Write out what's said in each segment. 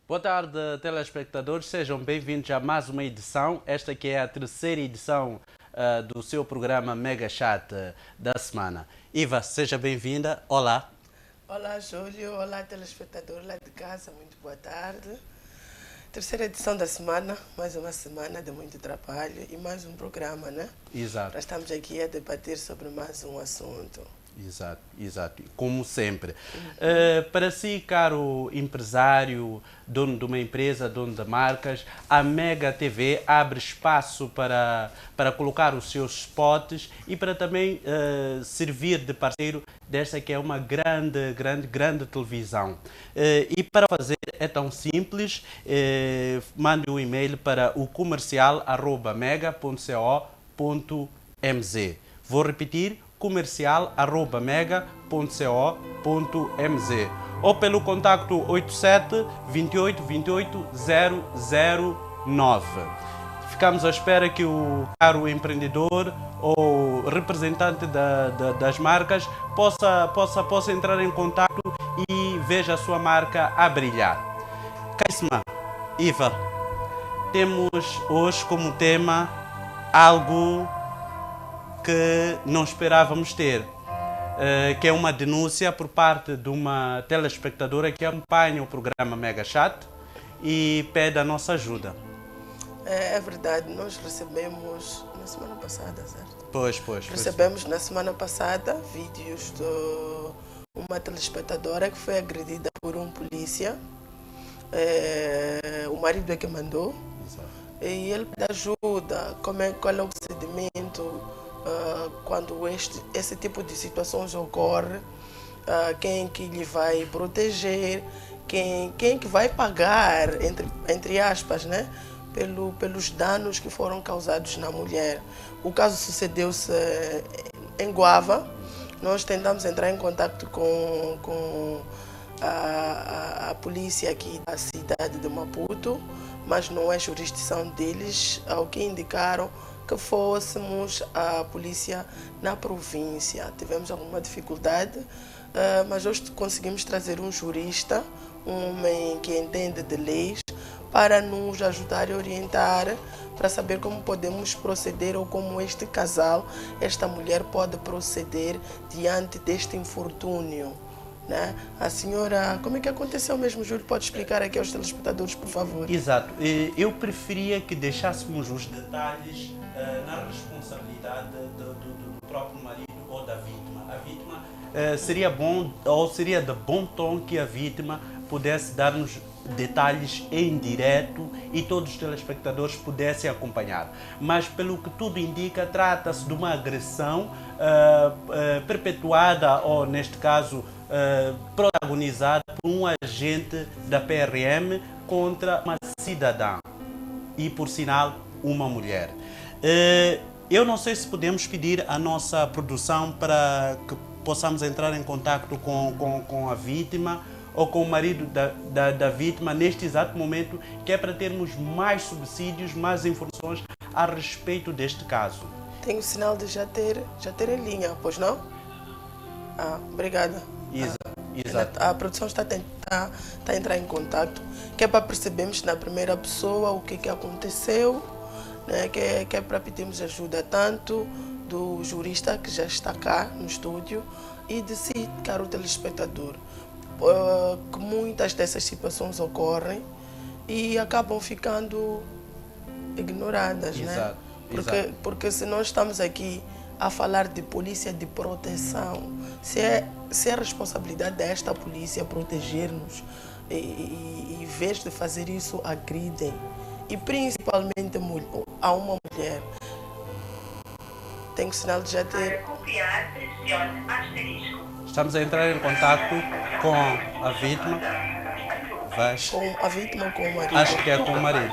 Boa tarde, telespectadores. Sejam bem-vindos a mais uma edição. Esta que é a terceira edição do seu programa Mega Chat da semana. Iva, seja bem-vinda. Olá. Olá, Júlio. Olá, telespectador lá de casa. Muito boa tarde. Terceira edição da semana. Mais uma semana de muito trabalho e mais um programa, né? Exato. Nós estamos aqui a debater sobre mais um assunto. Exato. Como sempre. Para si, caro empresário, dono de uma empresa, dono de marcas, a Mega TV abre espaço para colocar os seus spots e para também servir de parceiro desta que é uma grande televisão. E para fazer é tão simples, mande um e-mail para o comercial@mega.co.mz. Vou repetir, comercial@mega.co.mz ou pelo contacto 87 28 28 009. Ficamos à espera que o caro empreendedor ou representante das marcas possa entrar em contato e veja a sua marca a brilhar. Caríssima Iva, temos hoje como tema algo que não esperávamos ter, que é uma denúncia por parte de uma telespectadora que acompanha o programa Mega Chat e pede a nossa ajuda. É verdade, nós recebemos na semana passada, certo? Pois. Recebemos na semana passada vídeos de uma telespectadora que foi agredida por um polícia. O marido é que mandou. Exato. E ele pede ajuda, qual é o procedimento quando esse tipo de situações ocorre, quem que lhe vai proteger, quem que vai pagar, entre aspas, né, pelos danos que foram causados na mulher. O caso sucedeu-se em Guava. Nós tentamos entrar em contato com a polícia aqui da cidade de Maputo, mas não é jurisdição deles, ao que indicaram que fôssemos a polícia na província. Tivemos alguma dificuldade, mas hoje conseguimos trazer um jurista, um homem que entende de leis, para nos ajudar e orientar, para saber como podemos proceder ou como este casal, esta mulher pode proceder diante deste infortúnio. Né? A senhora, como é que aconteceu mesmo, Júlio? Pode explicar aqui aos telespectadores, por favor? Exato. Eu preferia que deixássemos os detalhes na responsabilidade do próprio marido ou da vítima. A vítima seria bom ou seria de bom tom que a vítima pudesse dar-nos detalhes em direto e todos os telespectadores pudessem acompanhar. Mas pelo que tudo indica, trata-se de uma agressão perpetuada ou, neste caso, protagonizada por um agente da PRM contra uma cidadã e, por sinal, uma mulher. Eu não sei se podemos pedir à nossa produção para que possamos entrar em contato com a vítima ou com o marido da vítima neste exato momento, que é para termos mais subsídios, mais informações a respeito deste caso. Tenho sinal de já ter em linha, pois não? Obrigada. Exato. A produção está a entrar em contato, que é para percebermos na primeira pessoa o que aconteceu, né? Que é para pedirmos ajuda tanto do jurista que já está cá no estúdio e de si, caro telespectador, que muitas dessas situações ocorrem e acabam ficando ignoradas, né? Porque se nós estamos aqui a falar de polícia de proteção, se é responsabilidade desta polícia proteger-nos e em vez de fazer isso, agridem. E principalmente a uma mulher. Tenho sinal de já ter... Para copiar, pressione asterisco. Estamos a entrar em contato com a vítima. Com a vítima ou com o marido? Acho que é com o marido.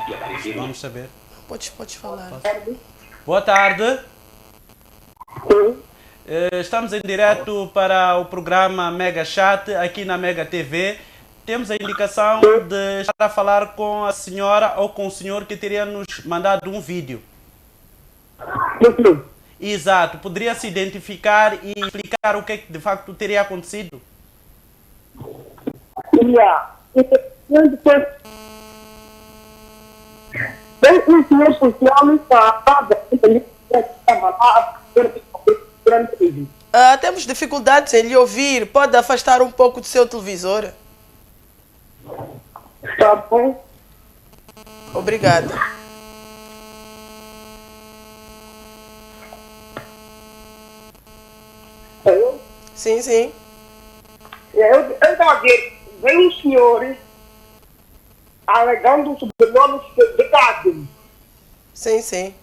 Vamos saber. Pode falar. Boa tarde. Estamos em direto para o programa Mega Chat aqui na Mega TV. Temos a indicação de estar a falar com a senhora ou com o senhor que teria nos mandado um vídeo. Exato. Poderia se identificar e explicar o que de facto teria acontecido? um senhor policial não estava lá durante o vídeo. Temos dificuldades em lhe ouvir. Pode afastar um pouco do seu televisor? Tá bom? Obrigada. Eu Sim, sim. estava a ver, veio um senhor alegando o sobrenome de Cássio. Sim, sim.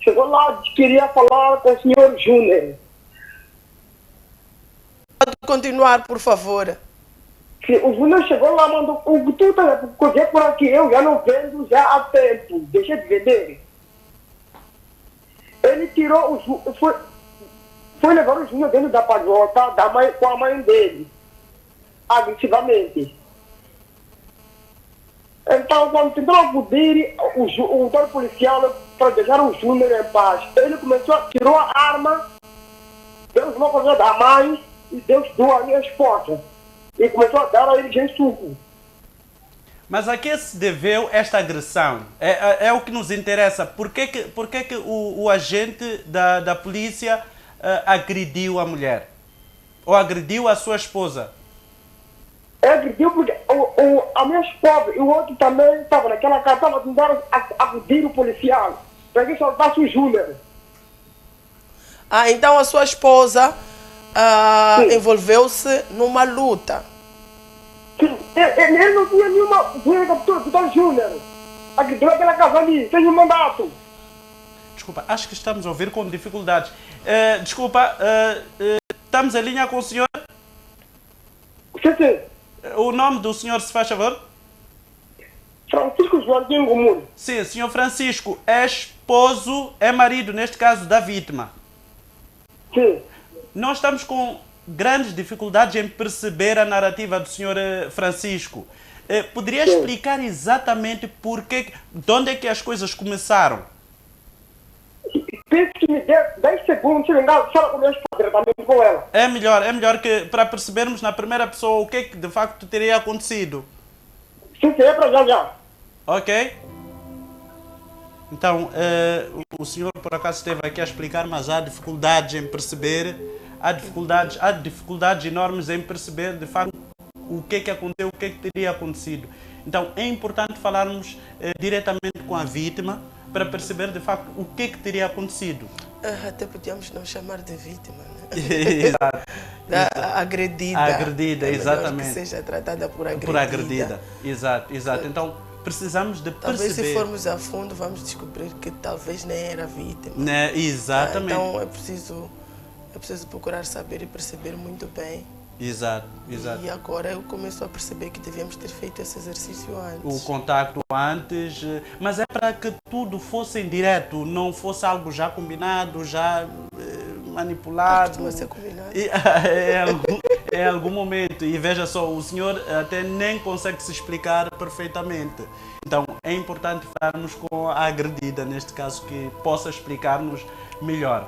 Chegou lá e queria falar com o senhor Júnior. Pode continuar, por favor. O Júnior chegou lá, mandou o que tu está cozer por aqui, eu já não vendo já há tempo, deixa de vender. Ele tirou o foi levar o Júnior dentro da pajota com a mãe dele, agressivamente. Então, quando tentou acudir o doutor policial para deixar o Júnior em paz, ele tirou a arma, deu uma coisa da mãe e deu a minha esposa. E começou a dar a ele em suco. Mas a que se deveu esta agressão? É o que nos interessa. Por que o agente da polícia agrediu a mulher? Ou agrediu a sua esposa? Agrediu porque a minha esposa e o outro também estava naquela casa, estava tentando agredir o policial para que soltasse o Júnior. Então a sua esposa envolveu-se numa luta. Sim, ele não tinha nenhuma captura do Júnior. Agrediu aquela casa ali, sem um mandato. Desculpa, acho que estamos a ouvir com dificuldades. Desculpa, estamos em linha com o senhor? Sim. O nome do senhor, se faz favor? Francisco Joaquim Gomes. Sim, senhor Francisco, é esposo, é marido, neste caso, da vítima. Sim. Nós estamos com grandes dificuldades em perceber a narrativa do senhor Francisco. Poderia explicar exatamente de onde é que as coisas começaram? Penso que me dê 10 segundos, se ligar, fala com a minha esposa diretamente com ela. É melhor que para percebermos na primeira pessoa o que é que de facto teria acontecido. Sim, é para já. Ok? Então, o senhor por acaso esteve aqui a explicar, mas há dificuldades em perceber, há dificuldades enormes em perceber de facto o que é que aconteceu, o que é que teria acontecido. Então, é importante falarmos diretamente com a vítima para perceber de facto o que é que teria acontecido. Até podíamos não chamar de vítima, né? Exato. Agredida. Agredida, exatamente. Que seja tratada por agredida. Por agredida, exato. Então, precisamos de talvez perceber. Se formos a fundo, vamos descobrir que talvez nem era vítima. Né? Exatamente. Então, é preciso procurar saber e perceber muito bem. Exato. E agora eu começo a perceber que devíamos ter feito esse exercício antes. O contacto antes, mas é para que tudo fosse em direto, não fosse algo já combinado, já manipulado. Costuma ser combinado. Em algum momento. E veja só, o senhor até nem consegue se explicar perfeitamente. Então é importante falarmos com a agredida, neste caso, que possa explicar-nos melhor.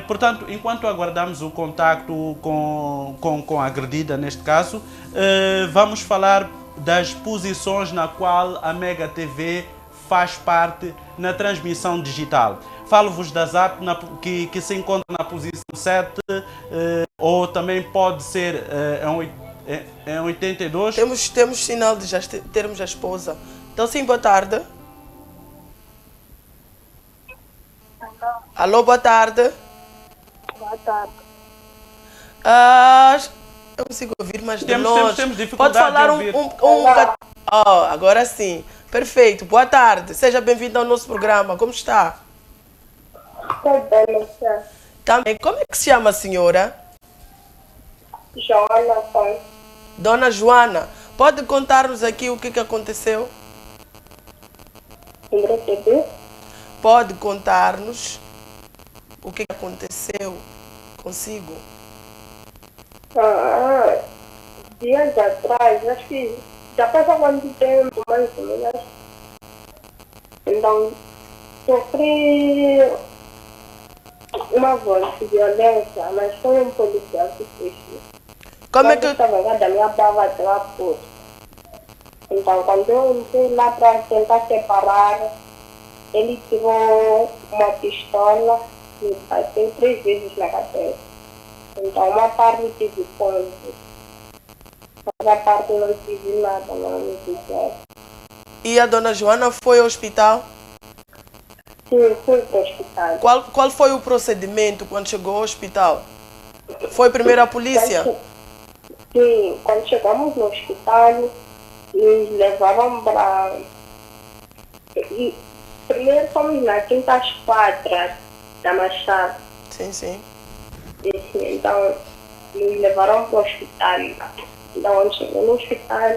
Portanto, enquanto aguardamos o contacto com a agredida, neste caso, vamos falar das posições na qual a Mega TV faz parte na transmissão digital. Falo-vos da ZAP que se encontra na posição 7, ou também pode ser em 82. Temos sinal de já termos a esposa. Então sim, boa tarde. Alô, boa tarde. Boa tarde. Eu consigo ouvir, mas temos dificuldade. Pode falar de ouvir. Agora sim. Perfeito. Boa tarde. Seja bem-vindo ao nosso programa. Como está? Estou bem, você? Também. Como é que se chama a senhora? Joana Fonte. Dona Joana, pode contar-nos aqui o que aconteceu? Pode contar-nos o que aconteceu consigo? Dias atrás, acho que já passa quanto tempo, mais ou menos. Então, sofri uma voz de violência, mas foi um policial que fez isso. Como é que... Estava da minha bava até lá por. Então, quando eu entrei lá para tentar separar, ele tirou uma pistola e me bateu 3 vezes na cabeça. Então, uma parte tive ponto, outra parte não tive nada, não me fizeram. E a dona Joana foi ao hospital? Sim, fui para o hospital. Qual foi o procedimento quando chegou ao hospital? Foi primeiro a polícia? Sim, quando chegamos no hospital, nos levaram para... Primeiro fomos na quinta esquadra da Machado. Sim, sim. Então, nos levaram para o hospital. Então, quando cheguei no hospital,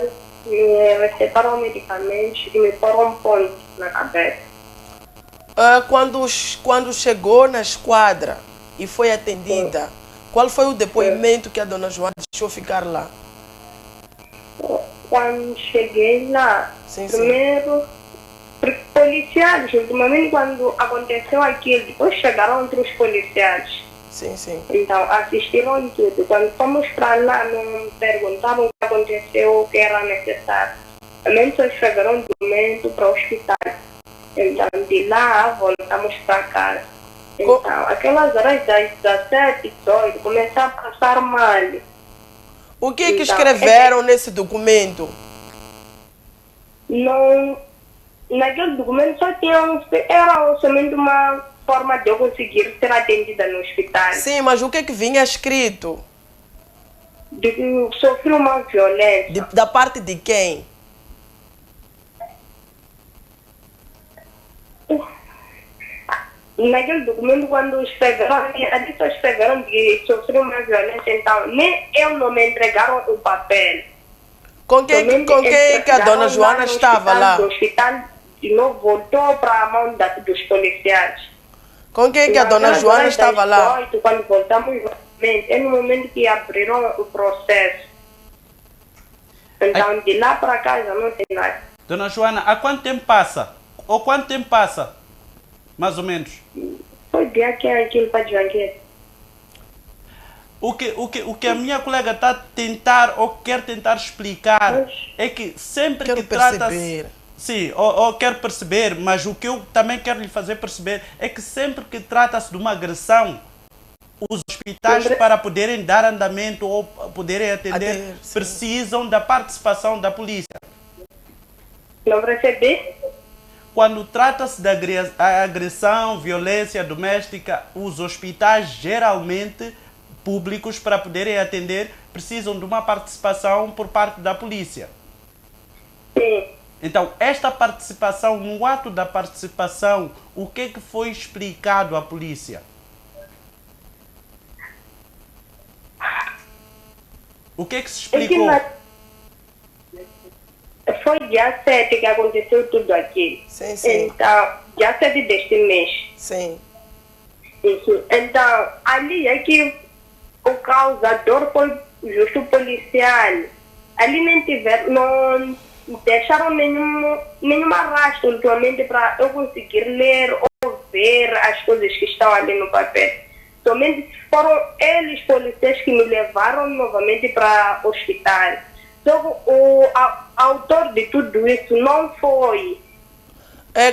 me receitaram medicamentos e me foram ponto na cabeça. Quando chegou na esquadra e foi atendida, qual foi o depoimento que a dona Joana deixou ficar lá? Quando cheguei lá, Sim, sim. primeiro, policiais, ultimamente quando aconteceu aquilo, depois chegaram outros policiais. Sim, sim. Então, assistiram tudo. Quando fomos para lá, não perguntavam o que aconteceu, o que era necessário. Também só chegaram documento para o hospital. Então, de lá, voltamos para casa. Então, aquelas horas das 17, 18, começou a passar mal. O que Então, escreveram nesse documento? Não, naquele documento só tinha era somente uma forma de eu conseguir ser atendida no hospital. Sim, mas o que vinha escrito? De que sofri uma violência. Da parte de quem? Naquele documento, quando escreveram, ali só escreveram que sofri uma violência, então nem eu não me entregaram o papel. Com quem que a dona Joana estava lá? O hospital de novo voltou para a mão dos policiais. Com quem que a dona Joana estava lá? Quando voltamos novamente, é no momento que abriram o processo. Então, de lá para cá já não tem nada. Dona Joana, há quanto tempo passa? Ou quanto tempo passa? Mais ou menos. Foi dia que aquilo para Joaquim. O que a minha colega está a tentar ou quer tentar explicar é que sempre que trata-se... Sim, ou quero perceber, mas o que eu também quero lhe fazer perceber é que sempre que trata-se de uma agressão, os hospitais, para poderem dar andamento ou poderem atender, precisam da participação da polícia. Não percebi? Quando trata-se de agressão, violência doméstica, os hospitais geralmente públicos, para poderem atender, precisam de uma participação por parte da polícia. Sim. Então, esta participação, no ato da participação, o que foi explicado à polícia? O que se explicou? Foi dia 7 que aconteceu tudo aqui. Sim, sim. Então, dia 7 deste mês. Sim. Isso. Então, ali é que o causador foi justo policial. Ali não deixaram nenhuma rastro ultimamente para eu conseguir ler ou ver as coisas que estão ali no papel. Somente foram eles, policiais, que me levaram novamente para o hospital. Só o autor de tudo isso não foi.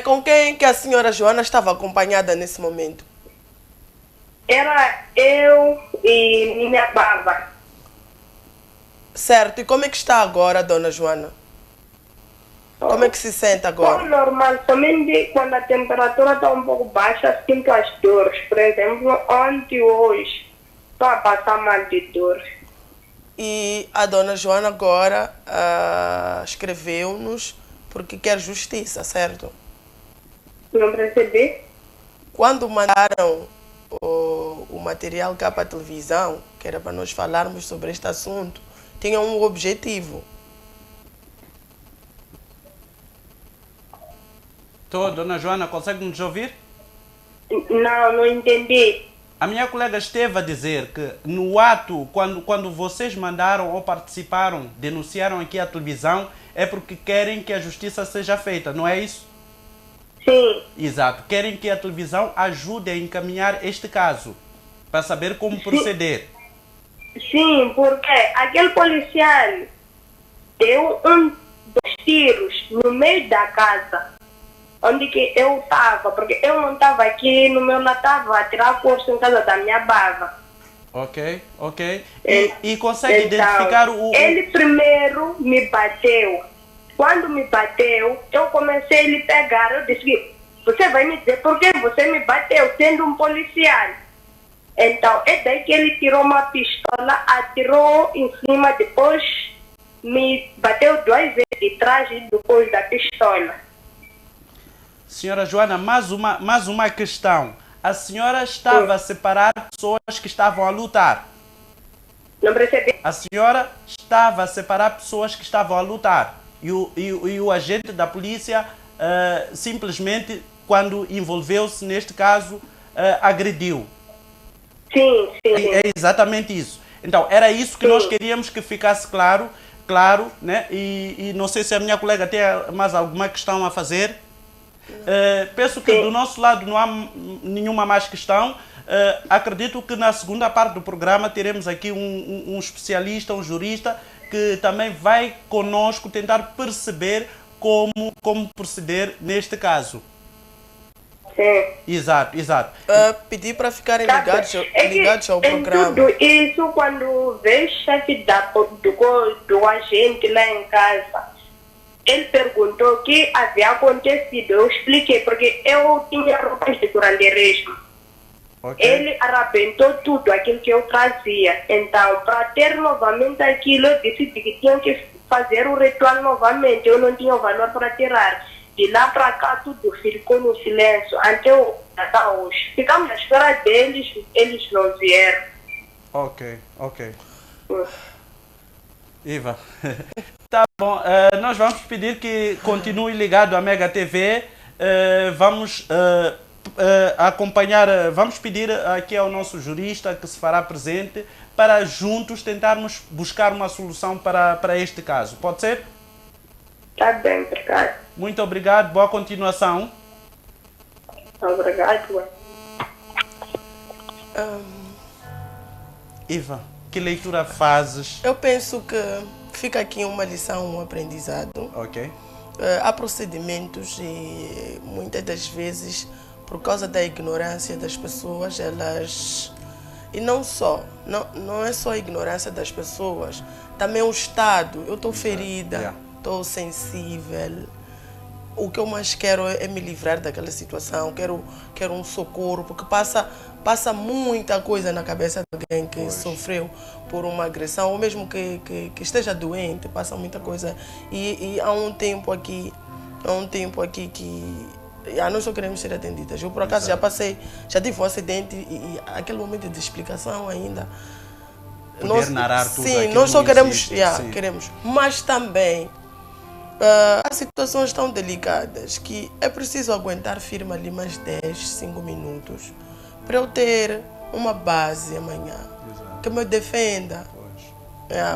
Com quem que a senhora Joana estava acompanhada nesse momento? Era eu e minha baba. Certo. E como é que está agora, dona Joana? Como é que se sente agora? É normal, somente quando a temperatura está um pouco baixa, sinto as dores. Por exemplo, ontem e hoje, estou a passar mal de dor. E a dona Joana agora escreveu-nos porque quer justiça, certo? Não percebi? Quando mandaram o material cá para a televisão, que era para nós falarmos sobre este assunto, tinha um objetivo. Dona Joana, consegue nos ouvir? Não entendi. A minha colega esteve a dizer que no ato, quando vocês mandaram ou participaram, denunciaram aqui à televisão, é porque querem que a justiça seja feita, não é isso? Sim. Exato. Querem que a televisão ajude a encaminhar este caso, para saber como proceder. Sim, porque aquele policial deu 2 tiros no meio da casa, onde que eu estava, porque eu não estava aqui no meu Natal, estava a tirar curso em casa da minha baba. Ok, ok. E consegue identificar o... Ele primeiro me bateu. Quando me bateu, eu comecei a lhe pegar. Eu disse, você vai me dizer por que você me bateu sendo um policial? Então, é daí que ele tirou uma pistola, atirou em cima, depois me bateu 2 vezes de trás e depois da pistola. Senhora Joana, mais uma questão. A senhora estava a separar pessoas que estavam a lutar? Não percebi? A senhora estava a separar pessoas que estavam a lutar e o agente da polícia simplesmente, quando envolveu-se neste caso, agrediu. Sim, sim. É exatamente isso. Então, era isso que nós queríamos que ficasse claro, né? E não sei se a minha colega tem mais alguma questão a fazer. Penso que do nosso lado não há nenhuma mais questão. Acredito que na segunda parte do programa teremos aqui um especialista, um jurista, que também vai conosco tentar perceber como proceder neste caso. Sim. Exato. Pedir para ficarem ligados ao programa. Tudo isso, quando veio o chefe do agente lá em casa, ele perguntou o que havia acontecido. Eu expliquei, porque eu tinha roupas de curanderismo. Okay. Ele arrebentou tudo aquilo que eu trazia. Então, para ter novamente aquilo, eu decidi que tinha que fazer o ritual novamente. Eu não tinha o valor para tirar. De lá para cá, tudo ficou no silêncio. Até hoje. Ficamos à espera deles, eles não vieram. Ok. Iva. Tá bom, nós vamos pedir que continue ligado à Mega TV. Vamos acompanhar, vamos pedir aqui ao nosso jurista que se fará presente para juntos tentarmos buscar uma solução para este caso. Pode ser? Tá bem, obrigado. Muito obrigado, boa continuação. Obrigado. Iva, que leitura fazes? Eu penso que fica aqui uma lição, um aprendizado. Ok. Há procedimentos e muitas das vezes, por causa da ignorância das pessoas, elas... E não é só a ignorância das pessoas, também o Estado. Eu estou ferida, estou sensível. O que eu mais quero é me livrar daquela situação, quero um socorro, porque passa muita coisa na cabeça de alguém que sofreu por uma agressão, ou mesmo que esteja doente, passa muita coisa. E há um tempo aqui que nós só queremos ser atendidas. Eu, por acaso, já tive um acidente e aquele momento de explicação ainda... Narrar tudo. Sim, nós só queremos, queremos. Mas também há situações tão delicadas que é preciso aguentar firme ali mais 10, 5 minutos para eu ter uma base amanhã que me defenda.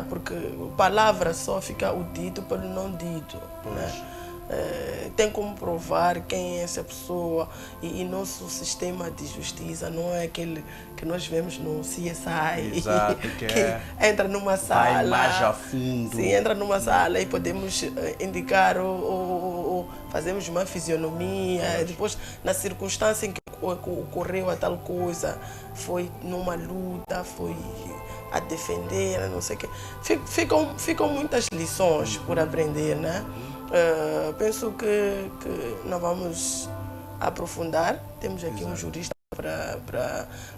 Porque palavra só fica o dito pelo não dito. Né? Tem como provar quem é essa pessoa e nosso sistema de justiça não é aquele que nós vemos no CSI. Exato, que entra numa sala, vai mais a fundo. Sim, entra numa sala e podemos indicar ou fazemos uma fisionomia. Depois, na circunstância em que ocorreu a tal coisa, foi numa luta, foi a defender, não sei o quê. Ficam muitas lições por aprender, né? Penso que não vamos aprofundar. Temos aqui um jurista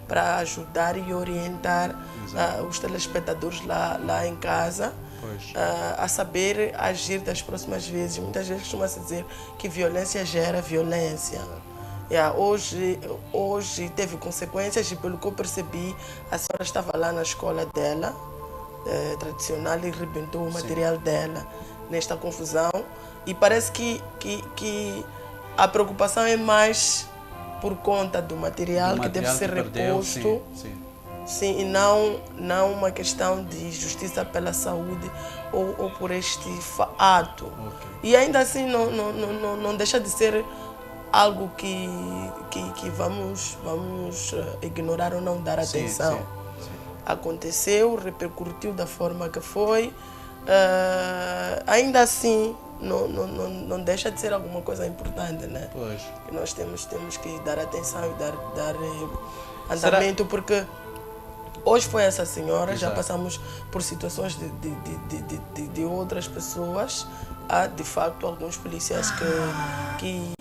para ajudar e orientar os telespectadores lá em casa a saber agir das próximas vezes. Muitas vezes costuma-se dizer que violência gera violência. Hoje teve consequências e, pelo que eu percebi, a senhora estava lá na escola dela, tradicional, e arrebentou o material dela nesta confusão. E parece que a preocupação é mais por conta do material que deve ser reposto. Sim, e não uma questão de justiça pela saúde ou por este ato. E ainda assim não deixa de ser algo que vamos ignorar ou não dar atenção. Sim. Aconteceu, repercutiu da forma que foi. Ainda assim, não deixa de ser alguma coisa importante, né? Pois. Que nós temos que dar atenção e dar andamento, porque hoje foi essa senhora, Exato. já passamos por situações de outras pessoas. Há, de facto, alguns policiais que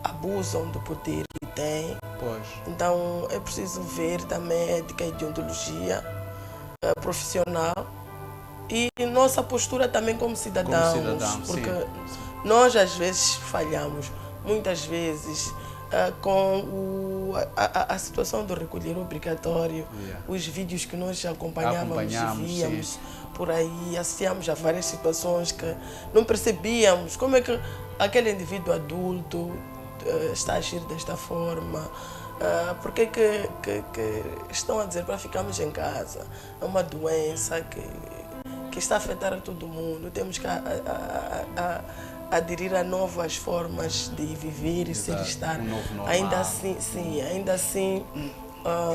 abusam do poder que têm. Pois. Então, é preciso ver também a ética e deontologia profissional e nossa postura também como cidadãos. Porque sim. nós, às vezes, falhamos. Muitas vezes, com a situação do recolher obrigatório, os vídeos que nós acompanhávamos e víamos sim. por aí, assistíamos a várias situações que não percebíamos como é que aquele indivíduo adulto está a agir desta forma. Porque que estão a dizer para ficarmos em casa? É uma doença que está a afetar a todo mundo. Temos que aderir a novas formas de viver e ser estar. Um novo normal. Ainda assim,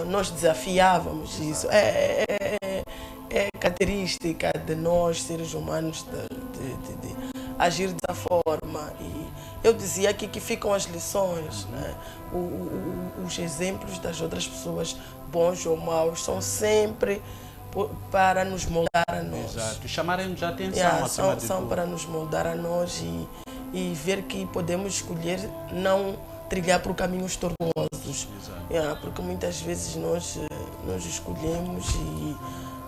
nós desafiávamos isso. É característica de nós, seres humanos, de agir dessa forma. E eu dizia aqui que ficam as lições, né? Os exemplos das outras pessoas, bons ou maus, são sempre para nos moldar a nós. Exato. E chamarem-nos a atenção, acima de são tudo. para nos moldar a nós e ver que podemos escolher não trilhar por caminhos tortuosos. Porque muitas vezes nós escolhemos e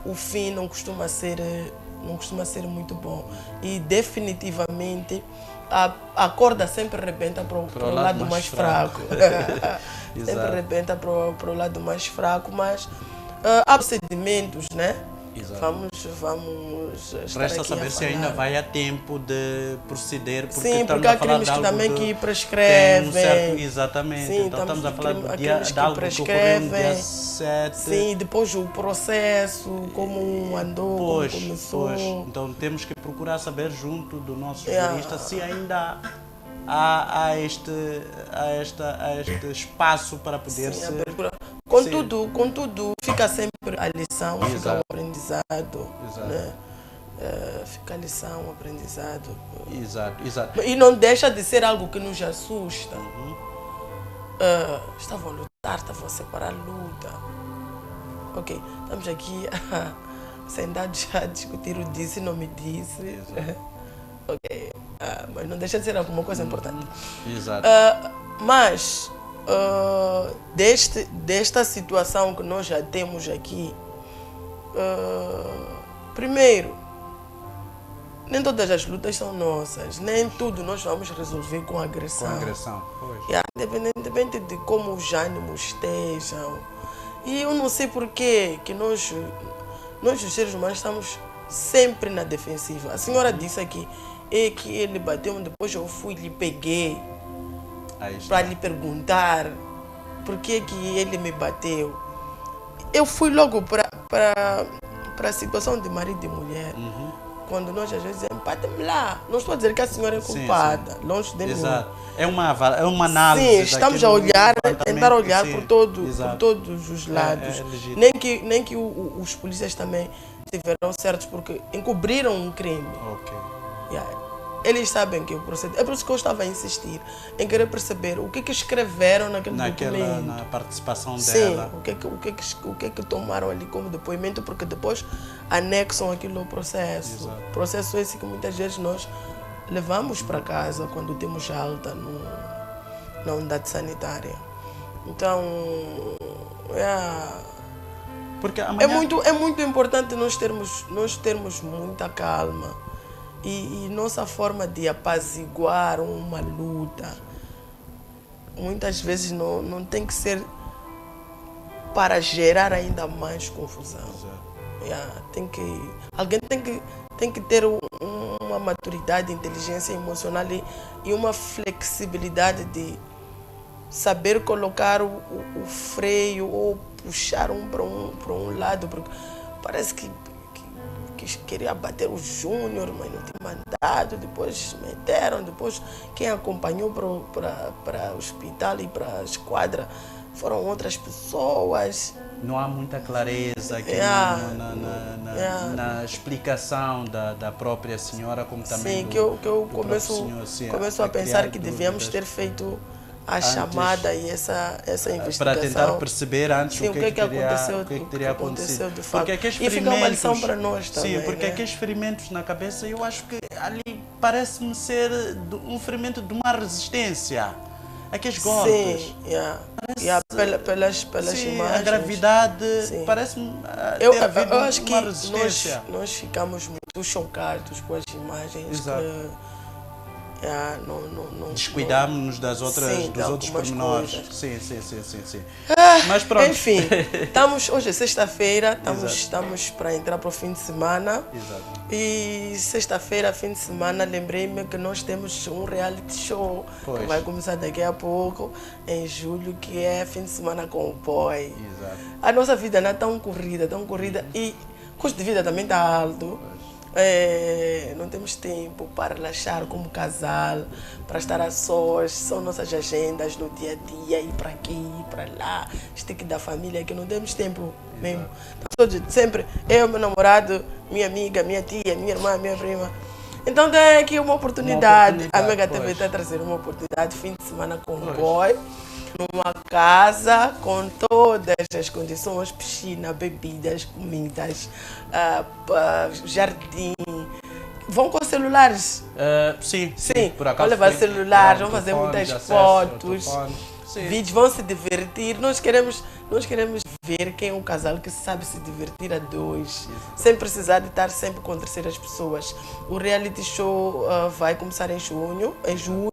o fim não costuma ser muito bom. E definitivamente a corda sempre arrebenta para o lado mais fraco. Sempre arrebenta para o lado mais fraco, mas há procedimentos, né? Exato. Vamos estar Resta aqui saber a se ainda falar. vai a tempo de proceder, porque Sim, estamos porque há a falar crimes de que algo também de- que prescrevem. tem um certo, exatamente. Sim, Então estamos a falar há de crimes que algo que ocorreu no dia prescrevem. 7. Sim, depois o processo, como andou, Pois, como começou. pois. Então temos que procurar saber junto do nosso Yeah. jurista se ainda há este espaço para poder Sim, ser. abertura. Contudo, fica sempre a lição, fica Exato. o aprendizado. Exato. Né? Fica a lição, o aprendizado. Exato. E não deixa de ser algo que nos assusta. Estavam a lutar, estavam a separar a luta. Ok, estamos aqui sentados a discutir o disse e não me disse. Ok, mas não deixa de ser alguma coisa importante. Exato. Mas desta situação que nós já temos aqui, primeiro, nem todas as lutas são nossas, nem tudo nós vamos resolver com agressão. Com agressão. Pois. Independentemente de como os ânimos estejam. E eu não sei porquê que nós os seres humanos estamos sempre na defensiva. A senhora disse aqui que ele bateu, depois eu fui e lhe peguei Aí está. para lhe perguntar por que ele me bateu. Eu fui logo para a situação de marido e mulher. Quando nós às vezes dizemos, bate-me lá. Não estou a dizer que a senhora é culpada, longe de mim. Exato. É uma análise. Sim, estamos a daquilo, olhar, levantamento, tentar olhar sim. por todos Exato. os lados. É legítimo. Nem que os polícias também estiveram certos porque encobriram um crime. Ok. Eles sabem que o processo. É por isso que eu estava a insistir em querer perceber o que escreveram naquele documento. Na participação Sim, dela. o que tomaram ali como depoimento, porque depois anexam aquilo ao processo. Exato. Processo esse que muitas vezes nós levamos para casa quando temos alta na unidade sanitária. Então, Porque amanhã... é muito importante nós termos muita calma e nossa forma de apaziguar uma luta muitas vezes não tem que ser para gerar ainda mais confusão. Alguém tem que ter uma maturidade, inteligência emocional e uma flexibilidade de saber colocar o freio ou puxar para um lado, porque parece que queria bater o Júnior, mas não tinha mandado, depois meteram, depois quem acompanhou para o hospital e para a esquadra foram outras pessoas. não há muita clareza aqui na explicação da própria senhora, como também sim, que eu começo a pensar que devíamos ter feito a chamada e essa investigação. Para tentar perceber antes sim, o que aconteceu, teria acontecido. De fato. Porque e fica uma lição para nós também. Sim, porque né? aqueles ferimentos na cabeça, eu acho que ali parece-me ser um ferimento de uma resistência. Aqueles golpes. Sim, pelas sim, imagens. a gravidade parece-me eu uma acho que resistência. nós ficamos muito chocados com as imagens. Exato. Não descuidamos-nos dos outros pormenores. Sim. Mas pronto. Enfim, hoje é sexta-feira, estamos para entrar para o fim de semana. Exato. E sexta-feira, fim de semana, lembrei-me que nós temos um reality show que vai começar daqui a pouco, em julho, que é fim de semana com o boy. Exato. A nossa vida não é tão corrida e o custo de vida também está alto. Não temos tempo para relaxar como casal, para estar a sós, são nossas agendas no dia a dia, ir para aqui, ir para lá, stick da família, que não temos tempo mesmo. Sempre eu, meu namorado, minha amiga, minha tia, minha irmã, minha prima. Então tem aqui uma oportunidade. A Mega TV está trazendo uma oportunidade, fim de semana com o boy, numa casa com todas as condições, piscina, bebidas, comidas, jardim. Vão com celulares? Sim, por acaso. Vão levar celulares, vão fazer muitas fotos, vídeos, vão se divertir. Nós queremos ver quem é um casal que sabe se divertir a dois, sem precisar de estar sempre com terceiras pessoas. O reality show vai começar em julho. É julho,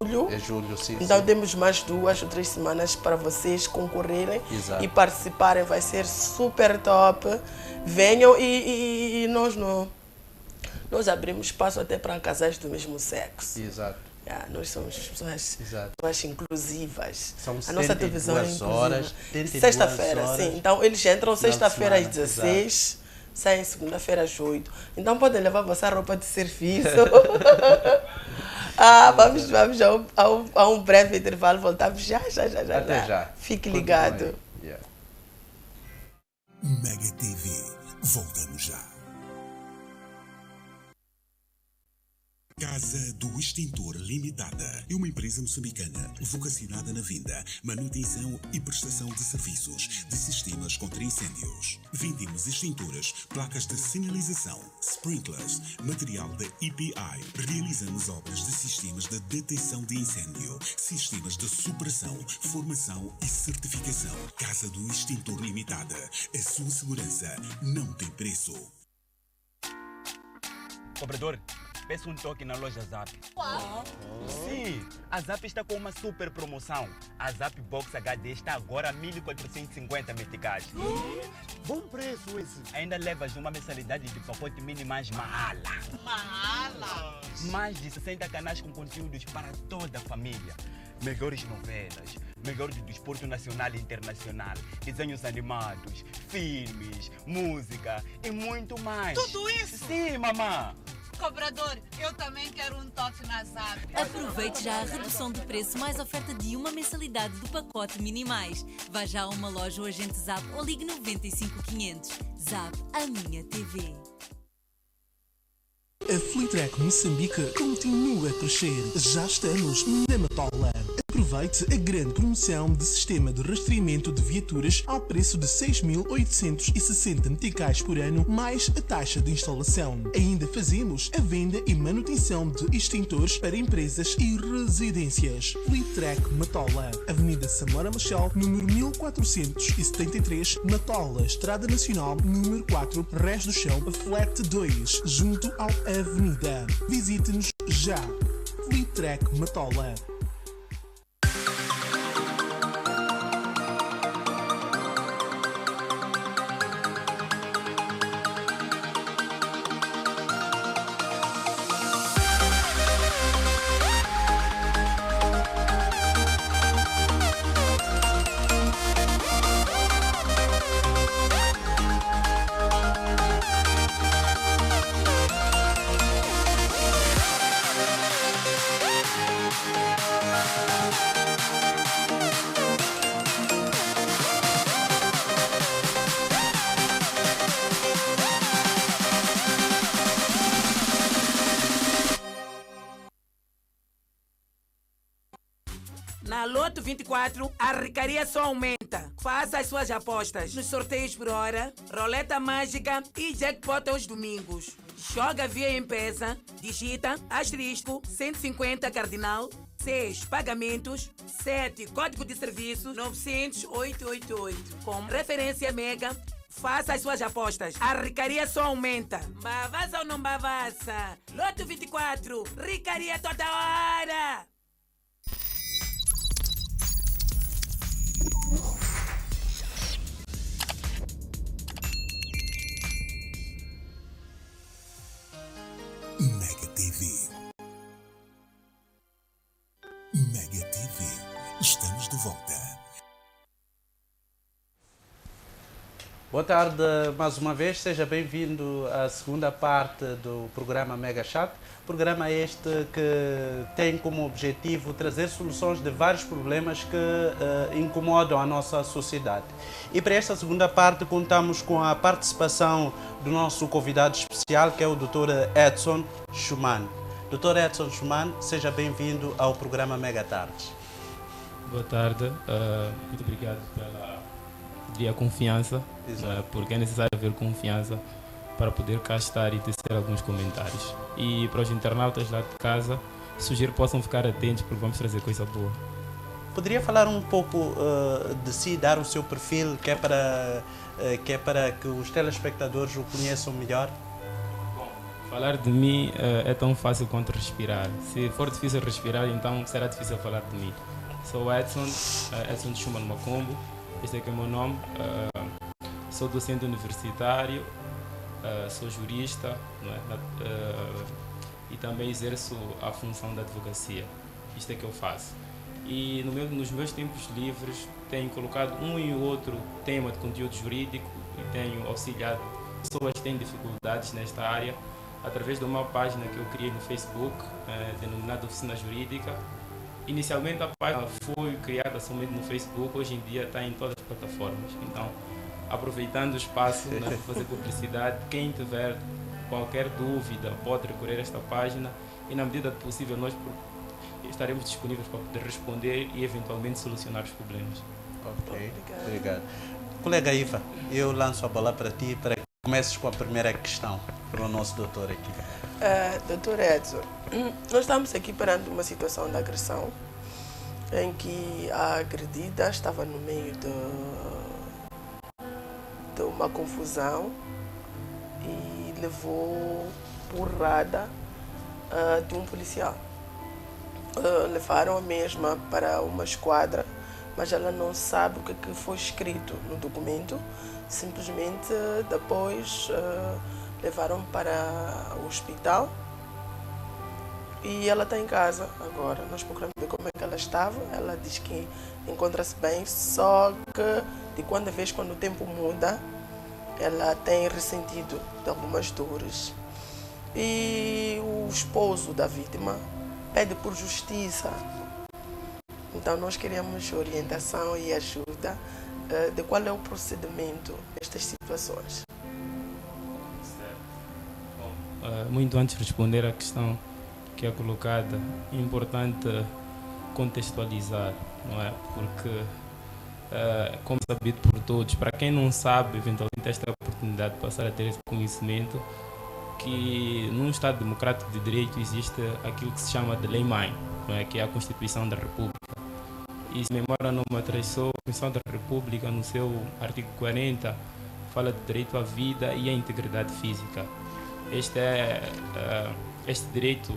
sim. Então temos mais 2 ou 3 semanas para vocês concorrerem e participarem. Vai ser super top. Venham e nós abrimos espaço até para casais do mesmo sexo. Exato. Nós somos pessoas inclusivas. São a nossa televisão é inclusiva. Sexta-feira, sim. Então eles entram sexta-feira às 16, saem segunda-feira às 8. Então podem levar vossa roupa de serviço. Vamos a um breve intervalo, voltamos já. Até já. Fique ligado. Mega TV, voltamos já. Casa do Extintor Limitada é uma empresa moçambicana vocacionada na venda, manutenção e prestação de serviços de sistemas contra incêndios. Vendemos extintores, placas de sinalização, sprinklers, material da EPI. Realizamos obras de sistemas de detecção de incêndio, sistemas de superação, formação e certificação. Casa do Extintor Limitada. A sua segurança não tem preço. Cobrador, peço um toque na loja Zap. Uau! Sim, a Zap está com uma super promoção. A Zap Box HD está agora a 1.450 meticais. Bom preço esse. Ainda levas uma mensalidade de pacote mini mais mahala. Mahala! Mais de 60 canais com conteúdos para toda a família. Melhores novelas, melhor do desporto nacional e internacional, desenhos animados, filmes, música e muito mais. Tudo isso? Sim, mamã. Cobrador, eu também quero um toque na Zap. Aproveite já a redução de preço mais oferta de uma mensalidade do pacote Minimais. Vá já a uma loja ou agente Zap ou ligue 95 500. Zap, a minha TV. A Fleetrack Moçambique continua a crescer. Já estamos na Matola. Aproveite a grande promoção de sistema de rastreamento de viaturas ao preço de 6.860 meticais por ano, mais a taxa de instalação. Ainda fazemos a venda e manutenção de extintores para empresas e residências. Fleetrack Matola, Avenida Samora Machel, número 1473, Matola, Estrada Nacional, número 4, Rés do Chão, Flat 2, junto ao Avenida. Visite-nos já. Fleetrack Matola. Na Loto 24, a ricaria só aumenta. Faça as suas apostas nos sorteios por hora, roleta mágica e jackpot aos domingos. Joga via M-Pesa, digita asterisco 150 cardinal 6 pagamentos 7 código de serviço 900-888. Com referência Mega, faça as suas apostas. A ricaria só aumenta. Bavasa ou não bavasa? Loto 24, ricaria toda hora! Mega TV. Mega TV. Estamos de volta. Boa tarde mais uma vez, seja bem-vindo à segunda parte do programa Mega Chat. Programa este que tem como objetivo trazer soluções de vários problemas que incomodam a nossa sociedade. E para esta segunda parte contamos com a participação do nosso convidado especial, que é o Dr. Edson Schumann. Dr. Edson Schumann, seja bem-vindo ao programa Mega Tardes. Boa tarde, muito obrigado pela confiança, porque é necessário haver confiança para poder cá estar e tecer alguns comentários. E para os internautas lá de casa, sugiro que possam ficar atentos porque vamos trazer coisa boa. Poderia falar um pouco de si, dar o seu perfil, que é para que os telespectadores o conheçam melhor? Bom, falar de mim é tão fácil quanto respirar. Se for difícil respirar, então será difícil falar de mim. Sou Edson Schumann Macombo, este aqui é o meu nome. Sou docente universitário, sou jurista, não é? E também exerço a função da advocacia. Isto é que eu faço. E nos meus tempos livres tenho colocado um e outro tema de conteúdo jurídico e tenho auxiliado pessoas que têm dificuldades nesta área através de uma página que eu criei no Facebook, denominada Oficina Jurídica. Inicialmente a página foi criada somente no Facebook, hoje em dia está em todas as plataformas. Então, aproveitando o espaço para fazer publicidade, quem tiver qualquer dúvida pode recorrer a esta página e, na medida do possível, nós estaremos disponíveis para poder responder e eventualmente solucionar os problemas. Ok, obrigado. Colega Iva, eu lanço a bola para ti para que comeces com a primeira questão para o nosso doutor aqui. Doutor Edson, nós estamos aqui perante uma situação de agressão em que a agredida estava no meio de uma confusão e levou porrada de um policial. Levaram a mesma para uma esquadra, mas ela não sabe o que foi escrito no documento. Simplesmente depois levaram para o hospital e ela está em casa agora. Nós procuramos ver como é que ela estava. Ela diz que encontra-se bem, só que de quando a vez, quando o tempo muda, ela tem ressentido de algumas dores. E o esposo da vítima pede por justiça. Então nós queremos orientação e ajuda de qual é o procedimento nestas situações. Muito antes de responder à questão que é colocada, é importante contextualizar, não é? Porque, como é sabido por todos, para quem não sabe, eventualmente esta é a oportunidade de passar a ter esse conhecimento, que num Estado democrático de direito existe aquilo que se chama de lei-mãe, não é? Que é a Constituição da República. E se a memória não me atraiçou, a Constituição da República, no seu artigo 40, fala de direito à vida e à integridade física. Este direito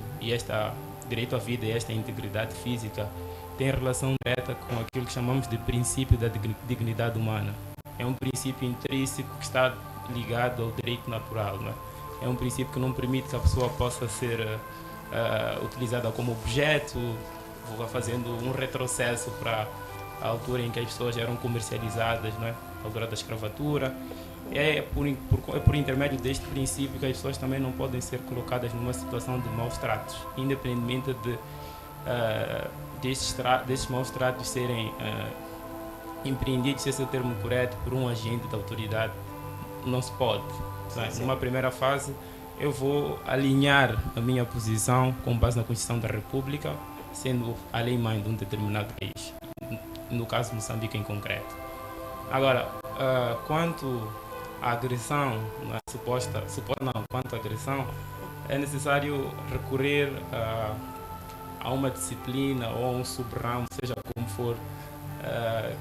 direito à vida e esta integridade física tem relação direta com aquilo que chamamos de princípio da dignidade humana. É um princípio intrínseco que está ligado ao direito natural, não é? É um princípio que não permite que a pessoa possa ser utilizada como objeto, fazendo um retrocesso para a altura em que as pessoas eram comercializadas, não é? A altura da escravatura. É por intermédio deste princípio que as pessoas também não podem ser colocadas numa situação de maus tratos, independentemente destes maus tratos serem empreendidos, se esse é o termo correto, por um agente da autoridade. Não se pode. Numa primeira fase, eu vou alinhar a minha posição com base na Constituição da República, sendo a lei-mãe de um determinado país, no caso Moçambique em concreto. Agora, quanto à agressão, quanto à agressão, é necessário recorrer a uma disciplina ou a um subramo, seja como for,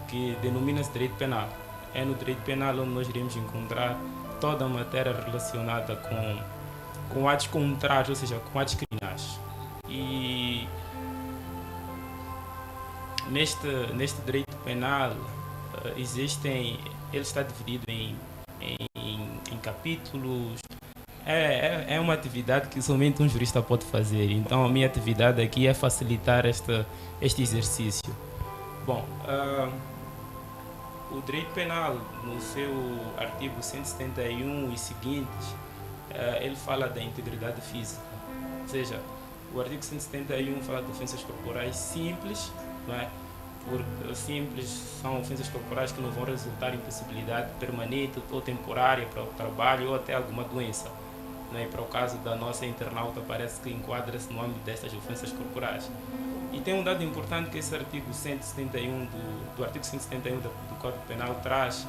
que denomina-se direito penal. É no direito penal onde nós iremos encontrar toda a matéria relacionada com atos contrários, ou seja, com atos criminais. E neste direito penal ele está dividido em capítulos. É uma atividade que somente um jurista pode fazer, então a minha atividade aqui é facilitar este exercício. Bom, o direito penal, no seu artigo 171 e seguintes, ele fala da integridade física, ou seja, o artigo 171 fala de ofensas corporais simples, não é? Simples são ofensas corporais que não vão resultar em possibilidade permanente ou temporária para o trabalho ou até alguma doença. E para o caso da nossa internauta, parece que enquadra-se no âmbito destas ofensas corporais. E tem um dado importante que esse artigo 171 do artigo 171 do Código Penal traz,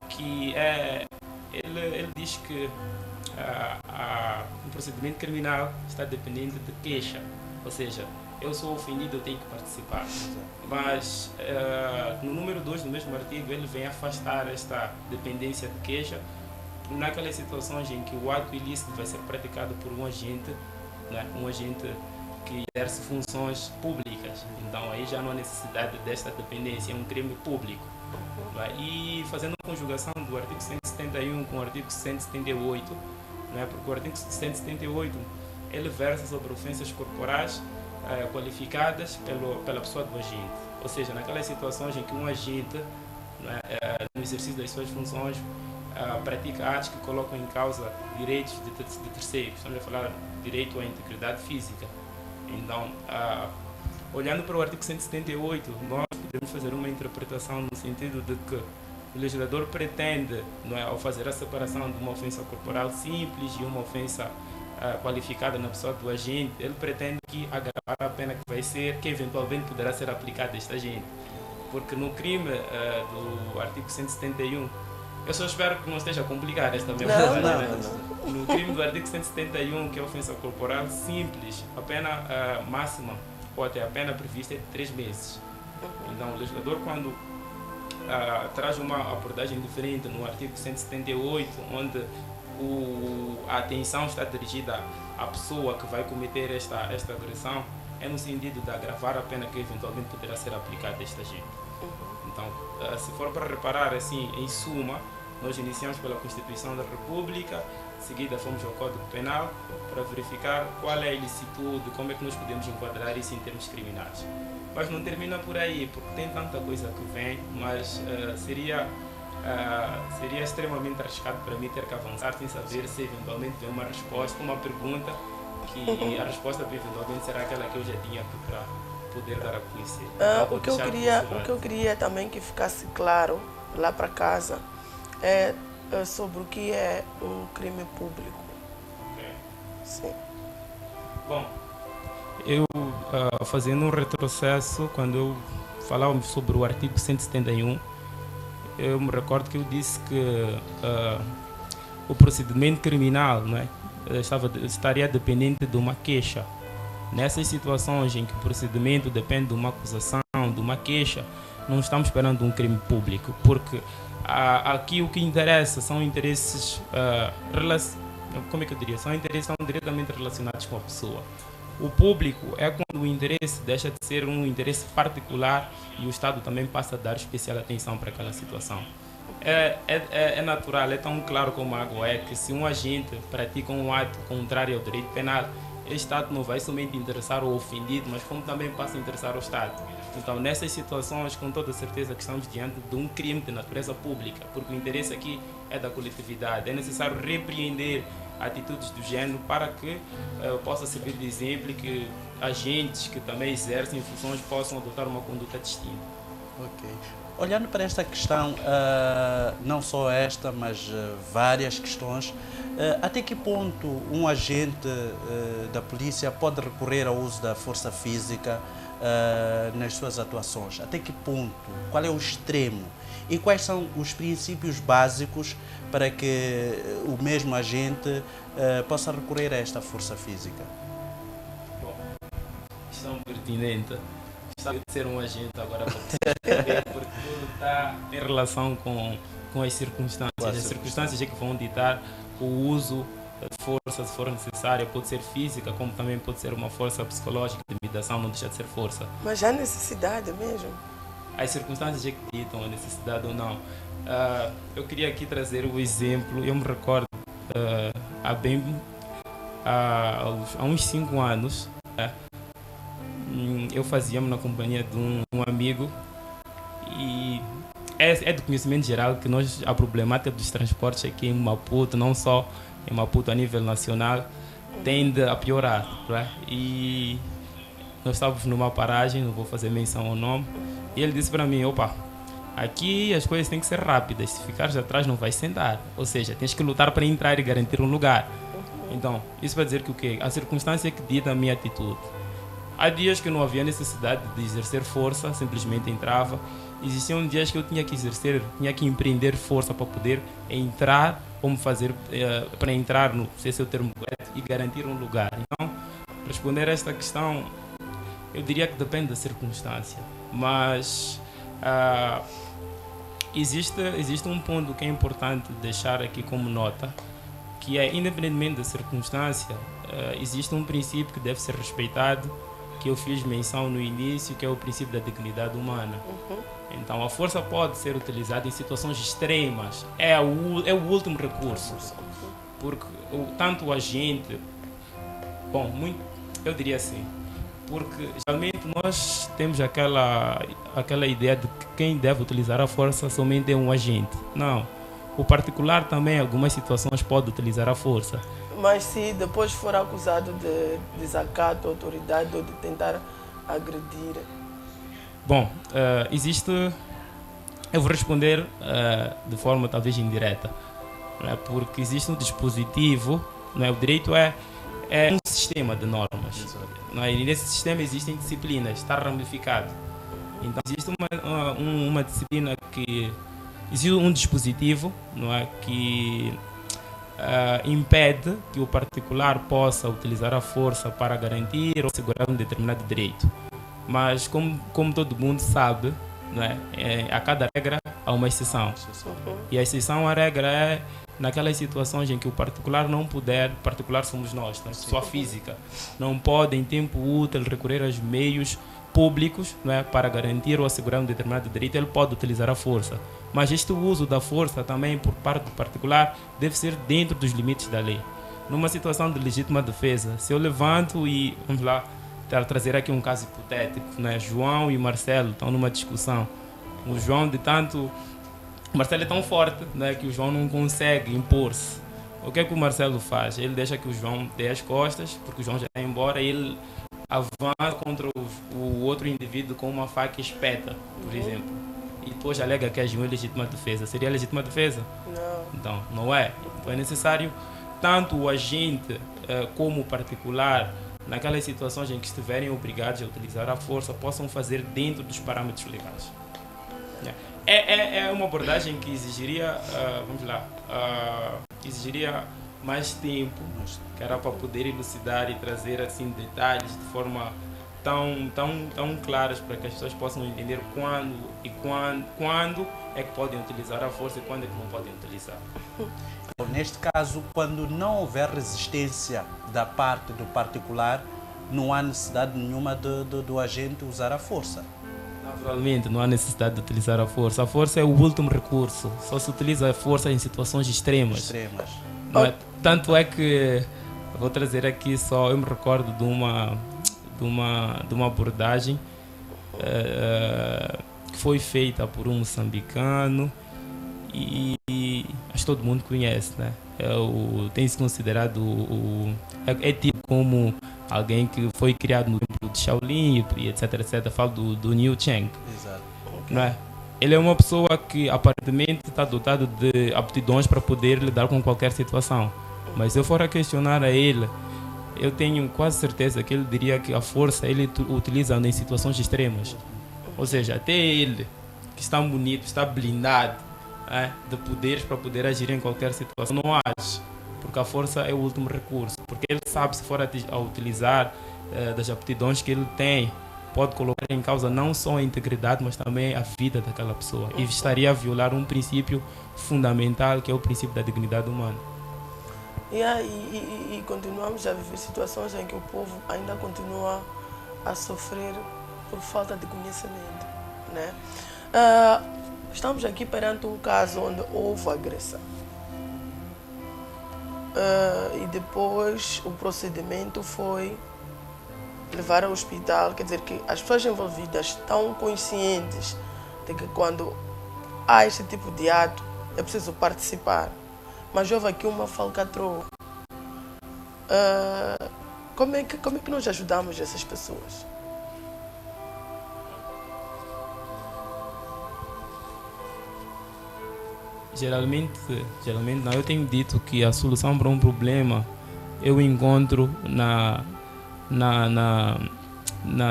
que ele diz que o procedimento criminal está dependente de queixa, ou seja, eu sou ofendido, eu tenho que participar. Mas no número 2 do mesmo artigo, ele vem afastar esta dependência de queixa naquelas situações em que o ato ilícito vai ser praticado por um agente, né? Um agente que exerce funções públicas. Então aí já não há necessidade desta dependência, é um crime público. Né? E fazendo a conjugação do artigo 171 com o artigo 178, né? Porque o artigo 178 ele versa sobre ofensas corporais qualificadas pela pessoa do agente. Ou seja, naquelas situações em que um agente, né, no exercício das suas funções, pratica atos que colocam em causa direitos de terceiros. Estamos a falar direito à integridade física. Então, olhando para o artigo 178, nós podemos fazer uma interpretação no sentido de que o legislador pretende, não é, ao fazer a separação de uma ofensa corporal simples e uma ofensa qualificada na pessoa do agente, ele pretende que agravar a pena que eventualmente poderá ser aplicada a este agente. Porque no crime do artigo 171, eu só espero que não esteja a complicar esta mesma coisa. No crime do artigo 171, que é ofensa corporal simples, a pena máxima, ou até a pena prevista é de 3 meses. Então o legislador, quando traz uma abordagem diferente no artigo 178, onde a atenção está dirigida à pessoa que vai cometer esta agressão, é no sentido de agravar a pena que eventualmente poderá ser aplicada a esta gente. Então, se for para reparar assim, em suma, nós iniciamos pela Constituição da República, em seguida fomos ao Código Penal para verificar qual é a ilicitude, como é que nós podemos enquadrar isso em termos criminais. Mas não termina por aí, porque tem tanta coisa que vem, mas seria extremamente arriscado para mim ter que avançar sem saber se eventualmente vem uma resposta, uma pergunta, que a resposta eventualmente será aquela que eu já tinha para poder dar a conhecer. O que eu queria também que ficasse claro lá para casa é sobre o que é um crime público. Okay. Sim. Bom, eu fazendo um retrocesso, quando eu falava sobre o artigo 171, eu me recordo que eu disse que o procedimento criminal, não é, estaria dependente de uma queixa. Nessas situações em que o procedimento depende de uma acusação, de uma queixa, não estamos esperando um crime público, porque aqui o que interessa são interesses, como é que eu diria? São interesses que estão diretamente relacionados com a pessoa. O público é quando o interesse deixa de ser um interesse particular e o Estado também passa a dar especial atenção para aquela situação. É natural, é tão claro como a água é, que se um agente pratica um ato contrário ao direito penal, o Estado não vai somente interessar o ofendido, mas como também passa a interessar o Estado. Então, nessas situações, com toda certeza que estamos diante de um crime de natureza pública, porque o interesse aqui é da coletividade. É necessário repreender atitudes do género para que possa servir de exemplo e que agentes que também exercem funções possam adotar uma conduta distinta. Ok. Olhando para esta questão, não só esta, mas várias questões, até que ponto um agente da polícia pode recorrer ao uso da força física nas suas atuações? Até que ponto? Qual é o extremo? E quais são os princípios básicos para que o mesmo agente possa recorrer a esta força física? Bom, questão pertinente. Gostava de ser um agente agora para entender, porque tudo está em relação com as circunstâncias. As circunstâncias é que vão ditar o uso de força, se for necessária, pode ser física, como também pode ser uma força psicológica, de intimidação, não deixa de ser força. Mas há necessidade mesmo? As circunstâncias é que ditam a necessidade ou não. Eu queria aqui trazer o exemplo, eu me recordo há uns 5 anos, eu fazia-me na companhia de um amigo e é de conhecimento geral que a problemática dos transportes aqui em Maputo, não só em Maputo, a nível nacional, tende a piorar. E nós estávamos numa paragem, não vou fazer menção ao nome, e ele disse para mim, opa, aqui as coisas têm que ser rápidas, se ficares atrás não vais sentar, ou seja, tens que lutar para entrar e garantir um lugar. Então, isso vai dizer que o quê? A circunstância que dita a minha atitude. Há dias que não havia necessidade de exercer força, simplesmente entrava. Existiam dias que eu tinha que empreender força para poder entrar, como fazer para entrar, não sei se é o termo correto, e garantir um lugar. Então, responder a esta questão, eu diria que depende da circunstância, mas existe um ponto que é importante deixar aqui como nota, que é, independentemente da circunstância, existe um princípio que deve ser respeitado, que eu fiz menção no início, que é o princípio da dignidade humana. Então, a força pode ser utilizada em situações extremas, é o último recurso, porque tanto o agente, eu diria assim, porque geralmente nós temos aquela ideia de que quem deve utilizar a força somente é um agente. Não, o particular também em algumas situações pode utilizar a força. Mas se depois for acusado de desacato à autoridade ou de tentar agredir? Bom, eu vou responder de forma talvez indireta, porque existe um dispositivo, o direito é um sistema de normas, e nesse sistema existem disciplinas, está ramificado. Então existe uma disciplina que existe um dispositivo, que impede que o particular possa utilizar a força para garantir ou assegurar um determinado direito. Mas como todo mundo sabe, a cada regra há uma exceção. E a exceção à regra é naquelas situações em que o particular não puder, particular somos nós, pessoa física, não pode em tempo útil recorrer aos meios públicos para garantir ou assegurar um determinado direito, ele pode utilizar a força. Mas este uso da força também por parte do particular deve ser dentro dos limites da lei. Numa situação de legítima defesa, se eu levanto e, vamos lá, trazer aqui um caso hipotético, João e Marcelo estão numa discussão. O João, o Marcelo é tão forte que o João não consegue impor-se. O que é que o Marcelo faz? Ele deixa que o João dê as costas, porque o João já está embora, e ele avança contra o outro indivíduo com uma faca e espeta, por exemplo. E depois alega que agiu em legítima defesa. Seria legítima defesa? Não. Então, não é. Então é necessário tanto o agente como o particular, naquelas situações em que estiverem obrigados a utilizar a força, possam fazer dentro dos parâmetros legais. É uma abordagem que exigiria, exigiria mais tempo, que era para poder elucidar e trazer assim detalhes de forma tão claras para que as pessoas possam entender quando é que podem utilizar a força e quando é que não podem utilizar. Neste caso, quando não houver resistência da parte do particular, não há necessidade nenhuma do agente usar a força. Naturalmente, não há necessidade de utilizar a força. A força é o último recurso. Só se utiliza a força em situações extremas. Não é? Tanto é que, vou trazer aqui só, eu me recordo de uma abordagem que foi feita por um moçambicano e acho que todo mundo conhece, tem-se considerado é tido como alguém que foi criado no templo de Shaolin e etc. Falo do Liu Cheng. Exato. Não é? ele é uma pessoa que aparentemente está dotado de aptidões para poder lidar com qualquer situação. Mas se eu for a questionar a ele, eu tenho quase certeza que ele diria que a força ele utiliza em situações extremas. Ou seja, até ele, que está bonito, está blindado de poderes para poder agir em qualquer situação, não age. Porque a força é o último recurso. Porque ele sabe, se for a utilizar das aptidões que ele tem, pode colocar em causa não só a integridade, mas também a vida daquela pessoa. E estaria a violar um princípio fundamental, que é o princípio da dignidade humana. E continuamos a viver situações em que o povo ainda continua a sofrer por falta de conhecimento, né? Estamos aqui perante um caso onde houve agressão. E depois o procedimento foi levar ao hospital, quer dizer que as pessoas envolvidas estão conscientes de que quando há esse tipo de ato é preciso participar, mas houve aqui uma falcatrua. Como é que nós ajudamos essas pessoas? Geralmente não. Eu tenho dito que a solução para um problema eu encontro na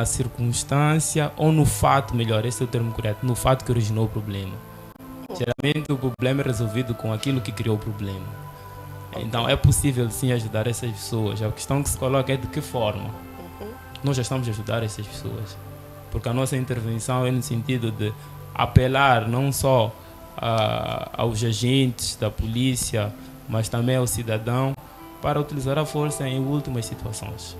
circunstância ou no fato, melhor, esse é o termo correto, no fato que originou o problema. Geralmente o problema é resolvido com aquilo que criou o problema. Então é possível sim ajudar essas pessoas. A questão que se coloca é de que forma. Nós já estamos a ajudar essas pessoas. Porque a nossa intervenção é no sentido de apelar não só aos agentes da polícia, mas também ao cidadão para utilizar a força em últimas situações.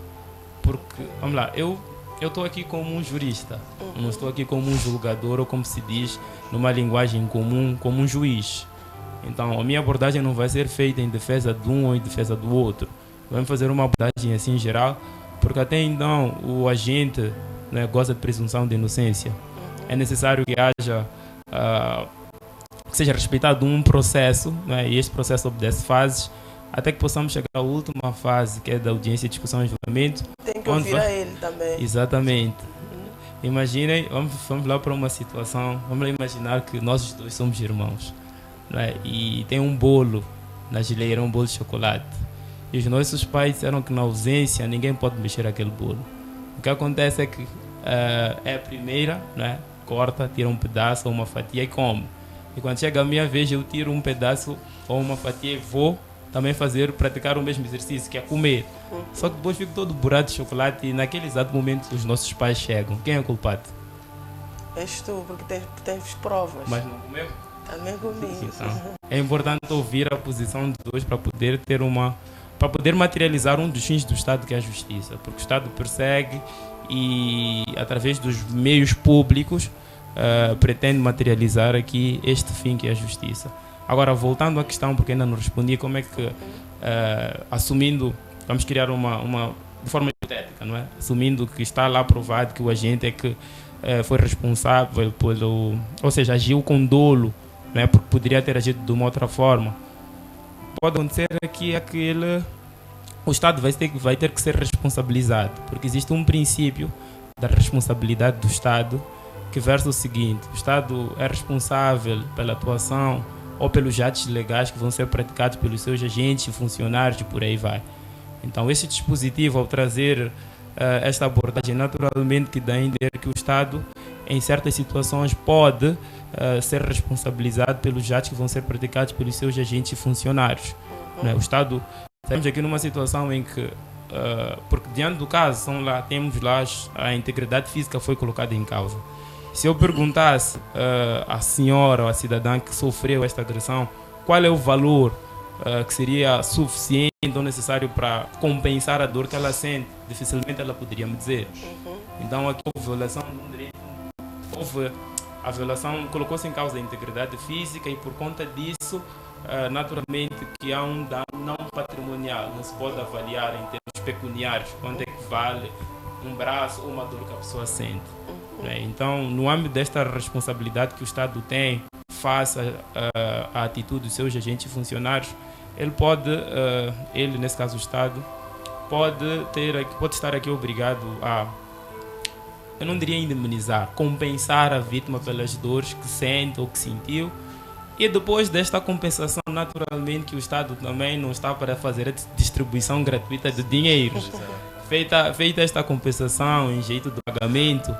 Porque, vamos lá, eu estou aqui como um jurista, não estou aqui como um julgador ou, como se diz numa linguagem comum, como um juiz. Então a minha abordagem não vai ser feita em defesa de um ou em defesa do outro. Vamos fazer uma abordagem assim geral, porque até então o agente, né, goza de presunção de inocência. É necessário que haja que seja respeitado um processo, né, e este processo obedece fases, até que possamos chegar à última fase, que é da audiência, discussão e julgamento. Tem que ouvir a ele também. Exatamente. Imaginem, vamos lá para uma situação, vamos lá imaginar que nós dois somos irmãos, né, e tem um bolo na geleira, um bolo de chocolate. E os nossos pais disseram que na ausência ninguém pode mexer aquele bolo. O que acontece é que é a primeira, né, corta, tira um pedaço ou uma fatia e come. E quando chega a minha vez, eu tiro um pedaço ou uma fatia e vou também praticar o mesmo exercício, que é comer. Só que depois fico todo borrado de chocolate e naquele exato momento os nossos pais chegam. Quem é o culpado? És tu, porque tens provas. Mas não comeu? Também comi. Então, é importante ouvir a posição dos dois para poder para poder materializar um dos fins do Estado, que é a justiça. Porque o Estado persegue e, através dos meios públicos, pretende materializar aqui este fim, que é a justiça. Agora, voltando à questão, porque ainda não respondi, como é que, assumindo, vamos criar de forma hipotética, não é? Assumindo que está lá provado que o agente é que foi responsável ou seja, agiu com dolo, não é? Porque poderia ter agido de uma outra forma. Pode acontecer aqui o Estado vai ter que ser responsabilizado, porque existe um princípio da responsabilidade do Estado que versa o seguinte: o Estado é responsável pela atuação ou pelos atos legais que vão ser praticados pelos seus agentes e funcionários e por aí vai. Então esse dispositivo, ao trazer esta abordagem, naturalmente que dá a entender que o Estado, em certas situações, pode ser responsabilizado pelos atos que vão ser praticados pelos seus agentes e funcionários. Né? O Estado, estamos aqui numa situação em que, porque diante do caso, temos lá a integridade física foi colocada em causa. Se eu perguntasse à senhora ou à cidadã que sofreu esta agressão, qual é o valor que seria suficiente ou necessário para compensar a dor que ela sente, dificilmente ela poderia me dizer. Então aqui houve violação de um direito, a violação colocou-se em causa a integridade física e por conta disso, naturalmente que há um dano não patrimonial, não se pode avaliar em termos pecuniários quanto é que vale um braço ou uma dor que a pessoa sente. Então, no âmbito desta responsabilidade que o Estado tem face à atitude dos seus agentes e funcionários, ele, nesse caso o Estado, pode estar aqui obrigado a eu não diria indemnizar, compensar a vítima pelas dores que sente ou que sentiu. E depois desta compensação, naturalmente que o Estado também não está para fazer a distribuição gratuita de dinheiro. Feita esta compensação em jeito de pagamento,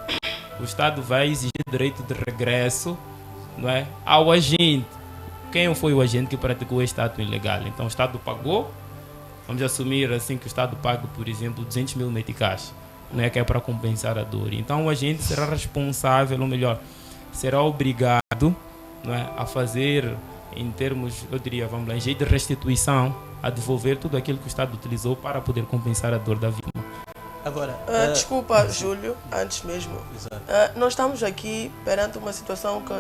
o Estado vai exigir direito de regresso, não é, ao agente. Quem foi o agente que praticou este ato ilegal? Então o Estado pagou, vamos assumir assim que o Estado pague, por exemplo, 200 mil meticais, não é, que é para compensar a dor. Então o agente será responsável, ou melhor, será obrigado, não é, a fazer, em termos, eu diria, vamos lá, em jeito de restituição, a devolver tudo aquilo que o Estado utilizou para poder compensar a dor da vítima. Agora, desculpa, Júlio, antes mesmo. Nós estamos aqui perante uma situação que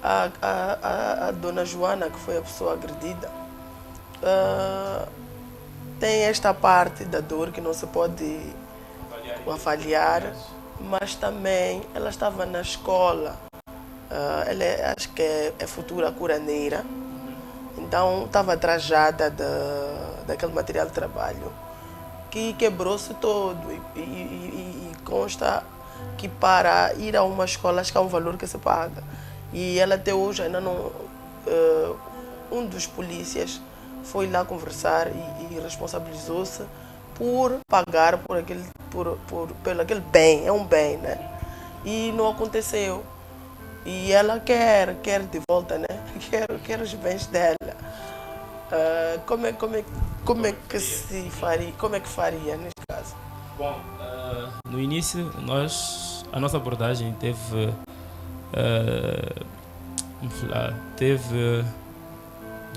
a dona Joana, que foi a pessoa agredida, tem esta parte da dor que não se pode avaliar, mas também ela estava na escola. Ela acho que é futura curandeira, então estava trajada daquele material de trabalho que quebrou-se todo e consta que para ir a uma escola acho que há um valor que se paga, e ela até hoje ainda não, um dos polícias foi lá conversar e responsabilizou-se por pagar por aquele bem, é um bem, né? E não aconteceu. E ela quer de volta, né? Quer os bens dela. Como é que se faria? Como é que faria neste caso? Bom, no início a nossa abordagem teve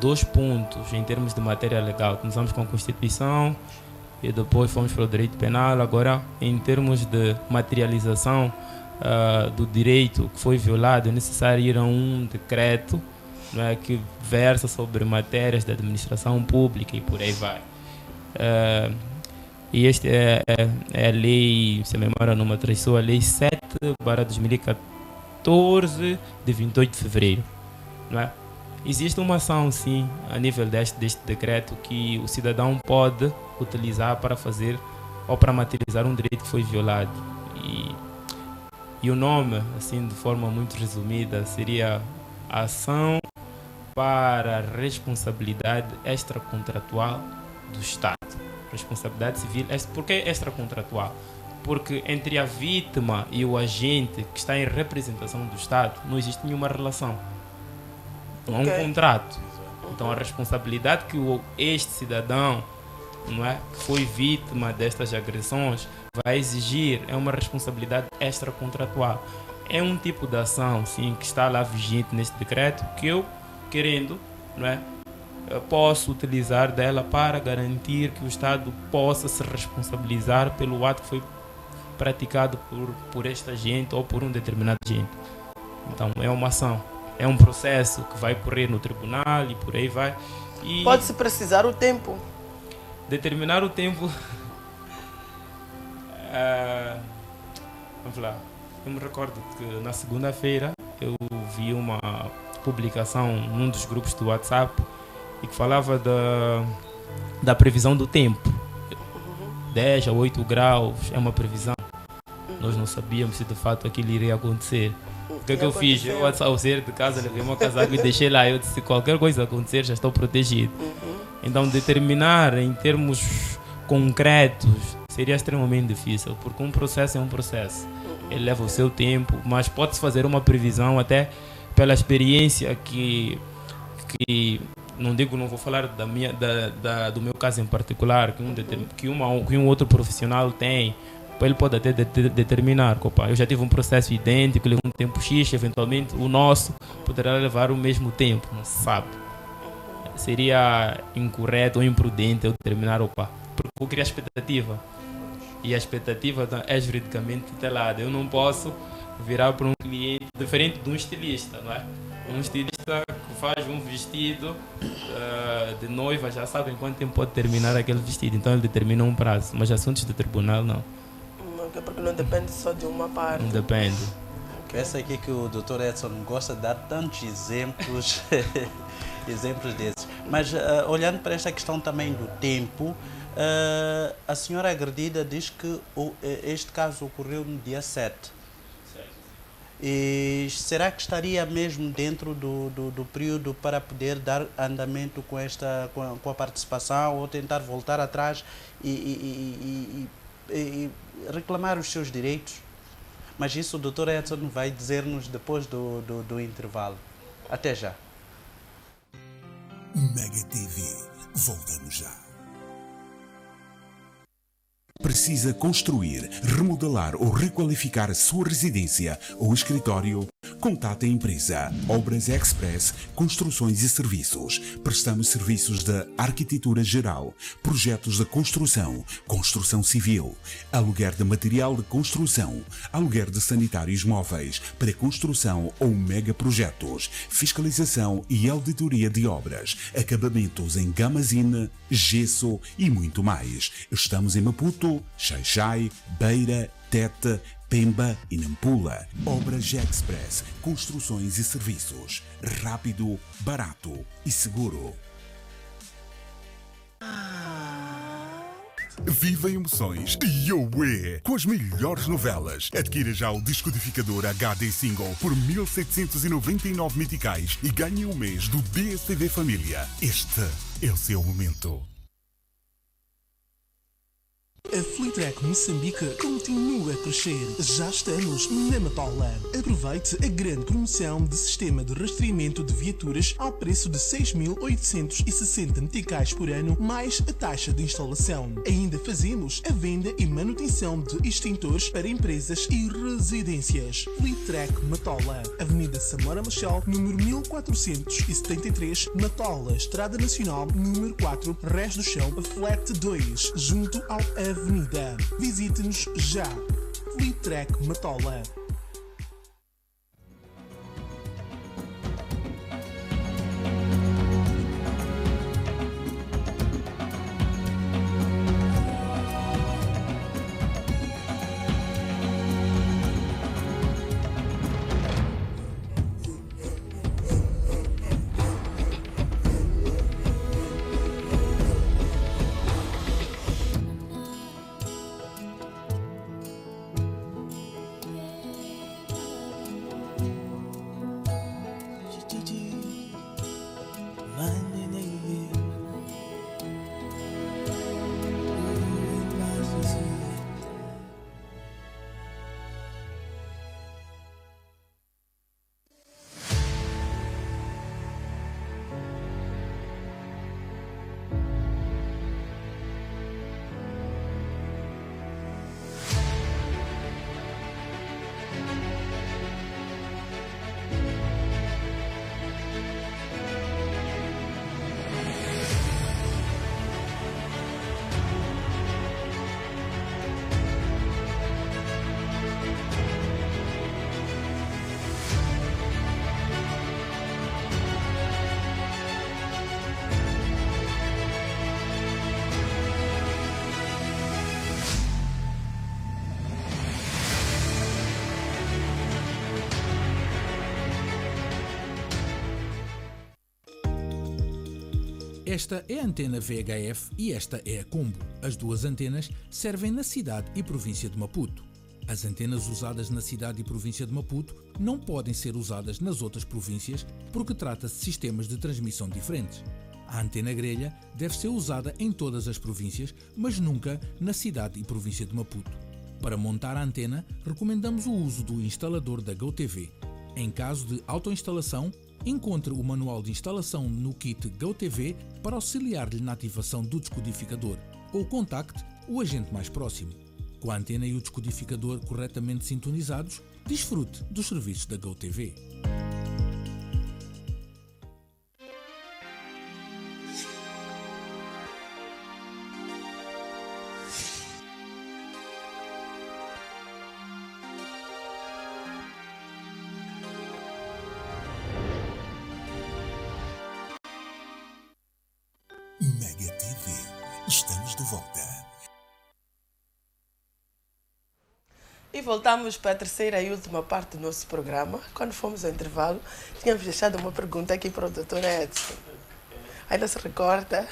2 pontos em termos de matéria legal. Começamos com a Constituição e depois fomos para o direito penal. Agora, em termos de materialização do direito que foi violado, é necessário ir a um decreto, não é, que versa sobre matérias da administração pública e por aí vai. E este é a lei, se a memória não me traiçoa, a lei 7/2014 de 28 de fevereiro, não é? Existe uma ação, sim, a nível deste decreto que o cidadão pode utilizar para fazer ou para materializar um direito que foi violado. E o nome, assim, de forma muito resumida, seria Ação para a Responsabilidade Extracontratual do Estado. Responsabilidade civil. Por que extracontratual? Porque entre a vítima e o agente que está em representação do Estado não existe nenhuma relação. Não há um contrato. Então a responsabilidade que este cidadão, não é, que foi vítima destas agressões vai exigir é uma responsabilidade extracontratual. É um tipo de ação, sim, que está lá vigente neste decreto, que eu, querendo, não é, posso utilizar dela para garantir que o Estado possa se responsabilizar pelo ato que foi praticado por esta gente ou por um determinado agente. Então é uma ação, é um processo que vai correr no tribunal e por aí vai. E pode-se precisar o tempo? Determinar o tempo. Vamos lá. Eu me recordo que na segunda-feira eu vi uma publicação num dos grupos do WhatsApp e que falava da previsão do tempo. 10 a 8 graus é uma previsão. Nós não sabíamos se de fato aquilo iria acontecer. O que é que eu fiz? Eu, ao sair de casa, levei uma casaca e deixei lá. Eu disse, qualquer coisa acontecer, já estou protegido. Então, determinar em termos concretos seria extremamente difícil, porque um processo é um processo. Ele leva o seu tempo, mas pode-se fazer uma previsão até pela experiência que não digo, não vou falar do meu caso em particular, que um outro profissional tem. Ele pode até determinar, eu já tive um processo idêntico, levou um tempo X, eventualmente o nosso poderá levar o mesmo tempo, não se sabe. Seria incorreto ou imprudente eu determinar, porque vou criar expectativa. E a expectativa é juridicamente tutelada. Eu não posso virar para um cliente diferente de um estilista, não é? Um estilista que faz um vestido de noiva já sabe em quanto tempo pode terminar aquele vestido, então ele determina um prazo, mas assuntos de tribunal não. Porque não depende só de uma parte. Não depende. Essa aqui que o Dr. Edson gosta de dar tantos exemplos, exemplos desses. Mas olhando para esta questão também do tempo, A senhora agredida diz que este caso ocorreu no dia 7. E será que estaria mesmo dentro do período para poder dar andamento com a participação ou tentar voltar atrás e reclamar os seus direitos? Mas isso o Dr. Edson vai dizer-nos depois do intervalo. Até já. Mega TV. Voltamos já. Precisa construir, remodelar ou requalificar a sua residência ou escritório? Contate a empresa Obras Express Construções e Serviços. Prestamos serviços de arquitetura geral, projetos de construção, construção civil, aluguer de material de construção, aluguer de sanitários móveis, pré-construção ou megaprojetos, fiscalização e auditoria de obras, acabamentos em gamazine, gesso e muito mais. Estamos em Maputo, Xai-Xai, Beira, Tete, Pemba e Nampula. Obras Express, construções e serviços. Rápido, barato e seguro. Viva emoções Yoé com as melhores novelas. Adquira já o descodificador HD Single por 1.799 meticais e ganhe um mês do DSTV Família. Este é o seu momento. A Fleetrack Moçambique continua a crescer. Já estamos na Matola. Aproveite a grande promoção de sistema de rastreamento de viaturas ao preço de 6.860 meticais por ano, mais a taxa de instalação. Ainda fazemos a venda e manutenção de extintores para empresas e residências. Fleetrack Matola, Avenida Samora Machel, número 1473, Matola, Estrada Nacional, número 4, Rés do Chão, Flat 2, junto ao Avenida. Visite-nos já. Fleetrack Matola. Esta é a antena VHF e esta é a Combo. As duas antenas servem na cidade e província de Maputo. As antenas usadas na cidade e província de Maputo não podem ser usadas nas outras províncias porque trata-se de sistemas de transmissão diferentes. A antena grelha deve ser usada em todas as províncias, mas nunca na cidade e província de Maputo. Para montar a antena, recomendamos o uso do instalador da GoTV. Em caso de autoinstalação, encontre o manual de instalação no kit GoTV para auxiliar-lhe na ativação do descodificador ou contacte o agente mais próximo. Com a antena e o descodificador corretamente sintonizados, desfrute dos serviços da GoTV. Mega TV. Estamos de volta. E voltamos para a terceira e última parte do nosso programa. Quando fomos ao intervalo, tínhamos deixado uma pergunta aqui para o Dr. Edson. Ainda se recorda?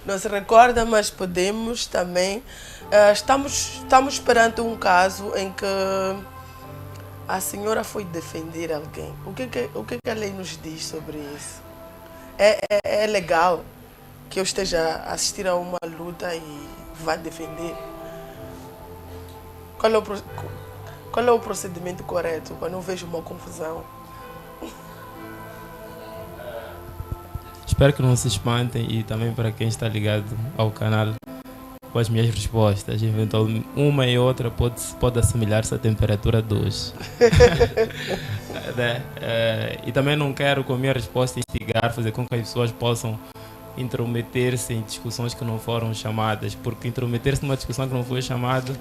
não se recorda, mas podemos também. Estamos perante um caso em que a senhora foi defender alguém. O que a lei nos diz sobre isso? É legal que eu esteja a assistir a uma luta e vá defender? Qual é o procedimento correto quando eu vejo uma confusão? Espero que não se espantem e também para quem está ligado ao canal com as minhas respostas. Eventualmente, uma e outra pode assemelhar-se à temperatura de hoje. Né? E também não quero, com a minha resposta, instigar, fazer com que as pessoas possam intrometer-se em discussões que não foram chamadas, porque intrometer-se numa discussão que não foi chamada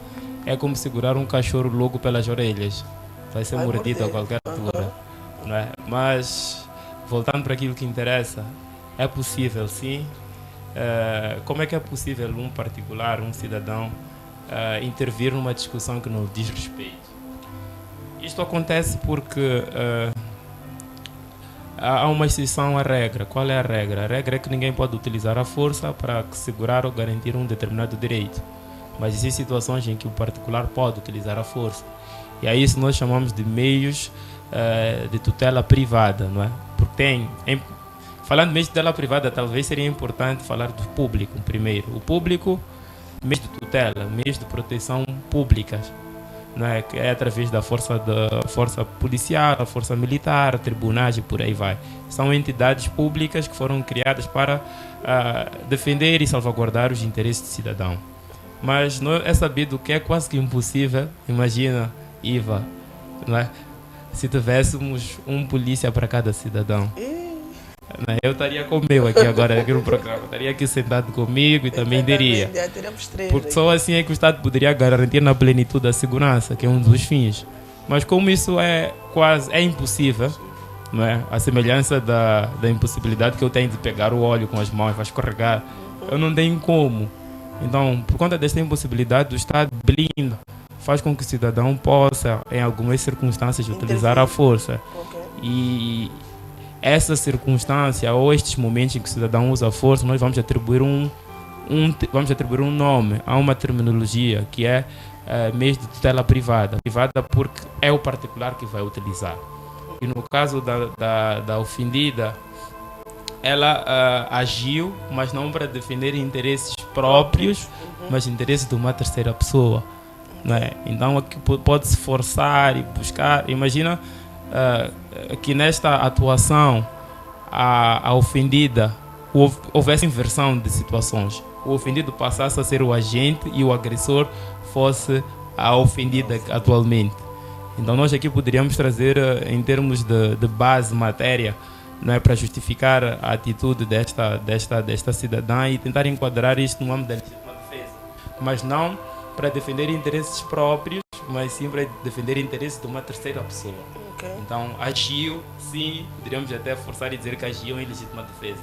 é como segurar um cachorro logo pelas orelhas. Vai ser mordido a qualquer altura. Não é? Mas, voltando para aquilo que interessa, é possível, sim. Como é que é possível um particular, um cidadão, intervir numa discussão que não diz respeito? Isto acontece porque há uma exceção à regra. Qual é a regra? A regra é que ninguém pode utilizar a força para segurar ou garantir um determinado direito. Mas existem situações em que o particular pode utilizar a força. E a isso nós chamamos de meios de tutela privada, não é? Porque falando de meios de tutela privada, talvez seria importante falar do público primeiro. O público, meios de tutela, meios de proteção públicas, não é? Que é através da força policial, a força militar, tribunais e por aí vai. São entidades públicas que foram criadas para defender e salvaguardar os interesses do cidadão. Mas não é sabido que é quase que impossível. Imagina, Iva, não é? Se tivéssemos um polícia para cada cidadão. Eu estaria com o meu aqui agora, aqui no programa. Estaria aqui sentado comigo e também diria. Porque só assim é que o Estado poderia garantir na plenitude a segurança, que é um dos fins. Mas como isso é impossível, não é? A semelhança da impossibilidade que eu tenho de pegar o óleo com as mãos, vai escorregar, eu não tenho como. Então, por conta desta impossibilidade, o Estado blinda, faz com que o cidadão possa, em algumas circunstâncias, utilizar a força. E essa circunstância ou estes momentos em que o cidadão usa a força, nós vamos atribuir um nome a uma terminologia que é meios de tutela privada. Privada porque é o particular que vai utilizar. E no caso da ofendida, ela agiu, mas não para defender interesses próprios, mas interesses de uma terceira pessoa. Não é? Então aqui pode-se forçar e buscar. Imagina que nesta atuação a ofendida houvesse inversão de situações. O ofendido passasse a ser o agente e o agressor fosse a ofendida atualmente. Então nós aqui poderíamos trazer, em termos de base, matéria, não é, para justificar a atitude desta cidadã e tentar enquadrar isto no âmbito da legítima defesa. Mas não para defender interesses próprios, mas sim para defender interesses de uma terceira pessoa. Então, agiu, sim, poderíamos até forçar e dizer que agiu em legítima defesa.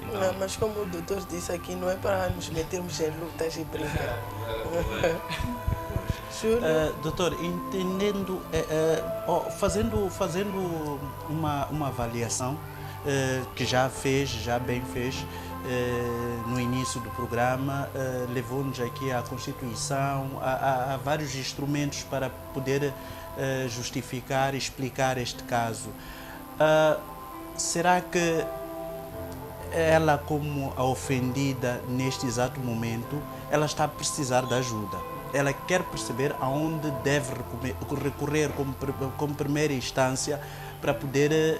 Então, não, mas como o doutor disse aqui, não é para nos metermos em lutas e brigas. Doutor, entendendo, fazendo uma avaliação que já bem fez no início do programa, levou-nos aqui à Constituição, a vários instrumentos para poder justificar e explicar este caso. Será que ela, como a ofendida neste exato momento, ela está a precisar de ajuda? Ela quer perceber aonde deve recorrer como primeira instância para poder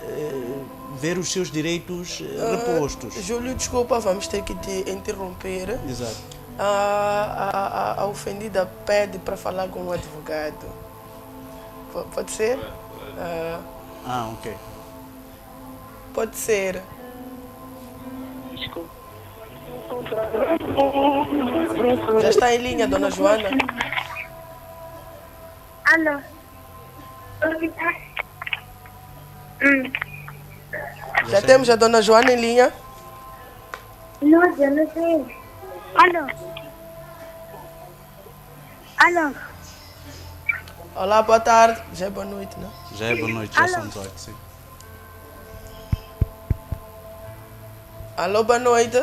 ver os seus direitos repostos. Júlio, desculpa, vamos ter que te interromper. Exato. A ofendida pede para falar com um advogado. Pode ser? Ok. Pode ser. Desculpa. Já está em linha, dona Joana? Alô? Já temos a dona Joana em linha? Não, eu não sei. Alô? Alô? Olá, boa tarde. Já é boa noite, não? Já é boa noite, já são 18, sim. Alô, boa noite.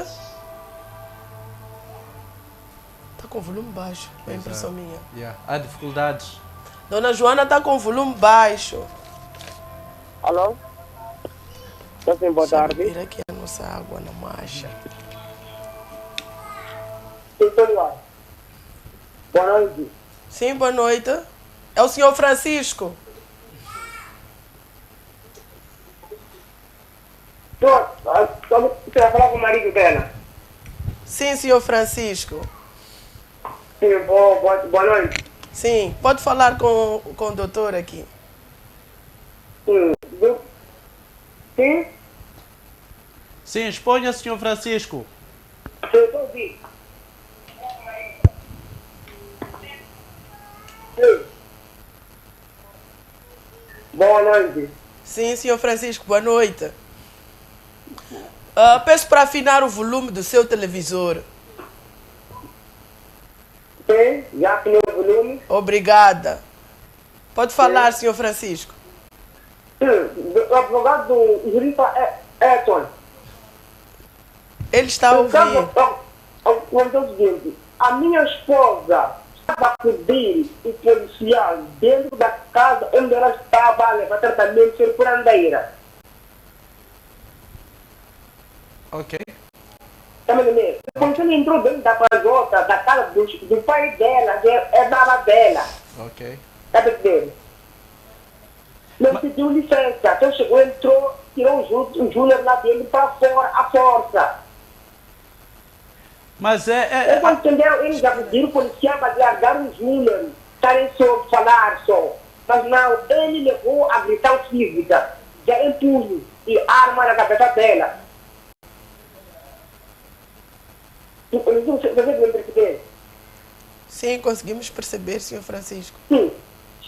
com volume baixo, é impressão minha. Yeah. Há dificuldades. Dona Joana está com volume baixo. Alô? Estou sim, boa tarde. Vira aqui a nossa água na marcha. Boa noite. Sim, boa noite. É o senhor Francisco. Você vai falar com o marido dela? Sim, senhor Francisco. Sim, boa noite. Sim, pode falar com o doutor aqui. Sim? Sim, exponha, senhor Francisco. Sim, estou ouvindo. Boa noite. Sim, senhor Francisco, boa noite. Peço para afinar o volume do seu televisor. Sim, já afinou o volume. Obrigada. Pode falar, senhor Francisco. Sim, o advogado do jurista Edson. Ele está a ouvir. O seguinte, a minha esposa estava a pedir o policial dentro da casa onde ela estava a levar tratamento de curandeira. Ok. Quando ele entrou dentro da casota, da casa do pai dela, que é da dela. Ok. Está entendendo? Não pediu licença. Então chegou, entrou, tirou o Júnior lá dentro para fora, à força. Mas entendeu? Eles já pediram o policial para largar o Júnior, estarem só, falar só. Mas não, ele levou a agressão física, já em punho e arma na cabeça dela. Sim, conseguimos perceber, senhor Francisco. Sim.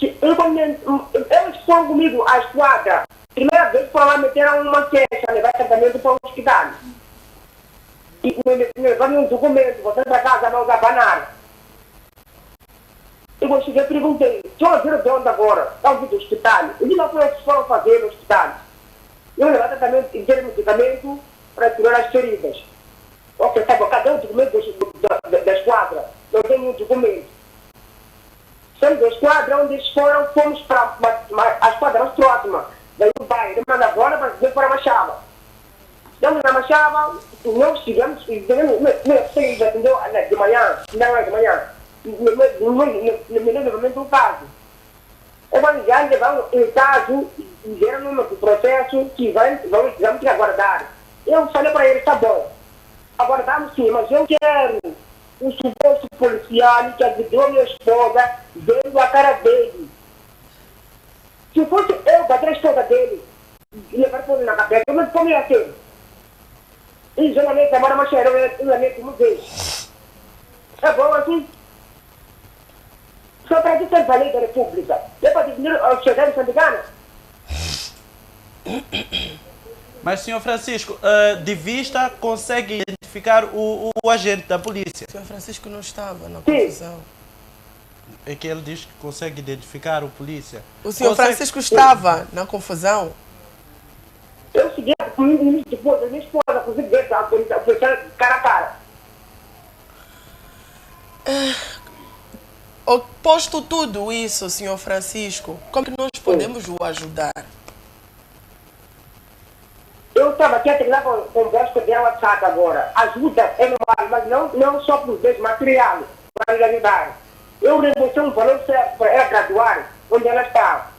Eles foram comigo à esquadra. Primeira vez foram lá meter uma queixa, levar tratamento para o hospital. E me levaram um documento, você para casa não usava nada. Eu cheguei e perguntei, senhor, viram de onde agora? Está ouvindo do hospital? E não foi o que foram fazer no hospital. Eu levar tratamento, medicamento para curar as feridas. Ok, tá bom, cadê o documento da esquadra? Não tem um documento. Sendo da esquadra, onde eles foram, fomos para a esquadra mais próxima. Daí o bairro, ele manda agora para vir para a Machava. Estamos na Machava, nós chegamos, você já entendeu de manhã, não é de manhã, me lembro do caso. Eu já levaram um caso, fizeram um processo que vamos ter que aguardar. Eu falei para ele, tá bom. Aguardamos sim, mas eu quero um suposto policial que agrediu a minha esposa vendo a cara dele. Se fosse eu bater a esposa dele e levar tudo na cabeça, eu não comia assim. E geralmente agora uma cheirão eu como vez. É bom assim? Só para dizer a lei da República. É para definir os chegados sandicanos. Mas, senhor Francisco, de vista consegue identificar o agente da polícia? O senhor Francisco não estava na confusão. É que ele diz que consegue identificar o polícia. O senhor Francisco estava na confusão? Eu segui a minha esposa, consegui ver a polícia cara a cara. Posto tudo isso, senhor Francisco, como que nós podemos o ajudar? Eu estava aqui a terminar com conversa com ela WhatsApp agora. Ajuda é normal, mas não só por bens materiais, para lhe ajudar. Eu reembolsei um valor certo para ela graduar onde ela está.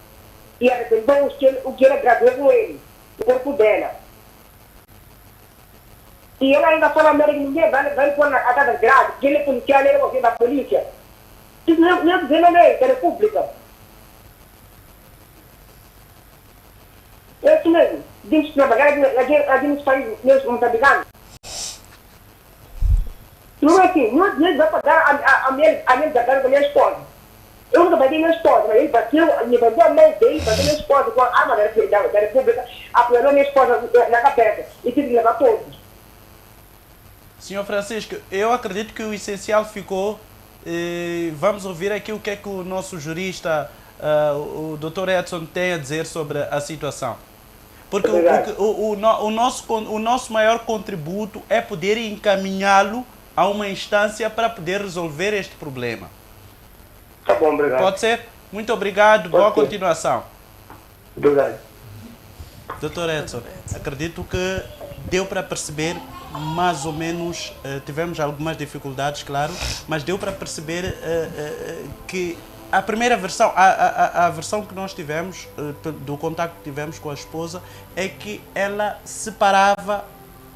E arrependeu o que ela graduou com ele, o corpo dela. E ela ainda fala que ninguém vai pôr na casa grade, que ele é policial, ele é o da polícia. Isso não é lei da República. É isso mesmo. Diz que trabalhar aqui nos países moçambicanos. Não é assim. Não vai pagar a minha da minha esposa. Eu nunca bati minha esposa, mas ele bateu, me bateu a mãe dele, bateu minha esposa com a arma da República, apoiou minha esposa na cabeça e tive que levar todos. Senhor Francisco, eu acredito que o essencial ficou. Vamos ouvir aqui o que é que o nosso jurista, o Dr. Edson, tem a dizer sobre a situação. Porque o nosso maior contributo é poder encaminhá-lo a uma instância para poder resolver este problema. Tá bom, obrigado. Pode ser? Muito obrigado, boa continuação. Obrigado. Dr. Edson, acredito que deu para perceber mais ou menos, tivemos algumas dificuldades, claro, mas deu para perceber que a primeira versão, a versão que nós tivemos, do contacto que tivemos com a esposa, é que ela separava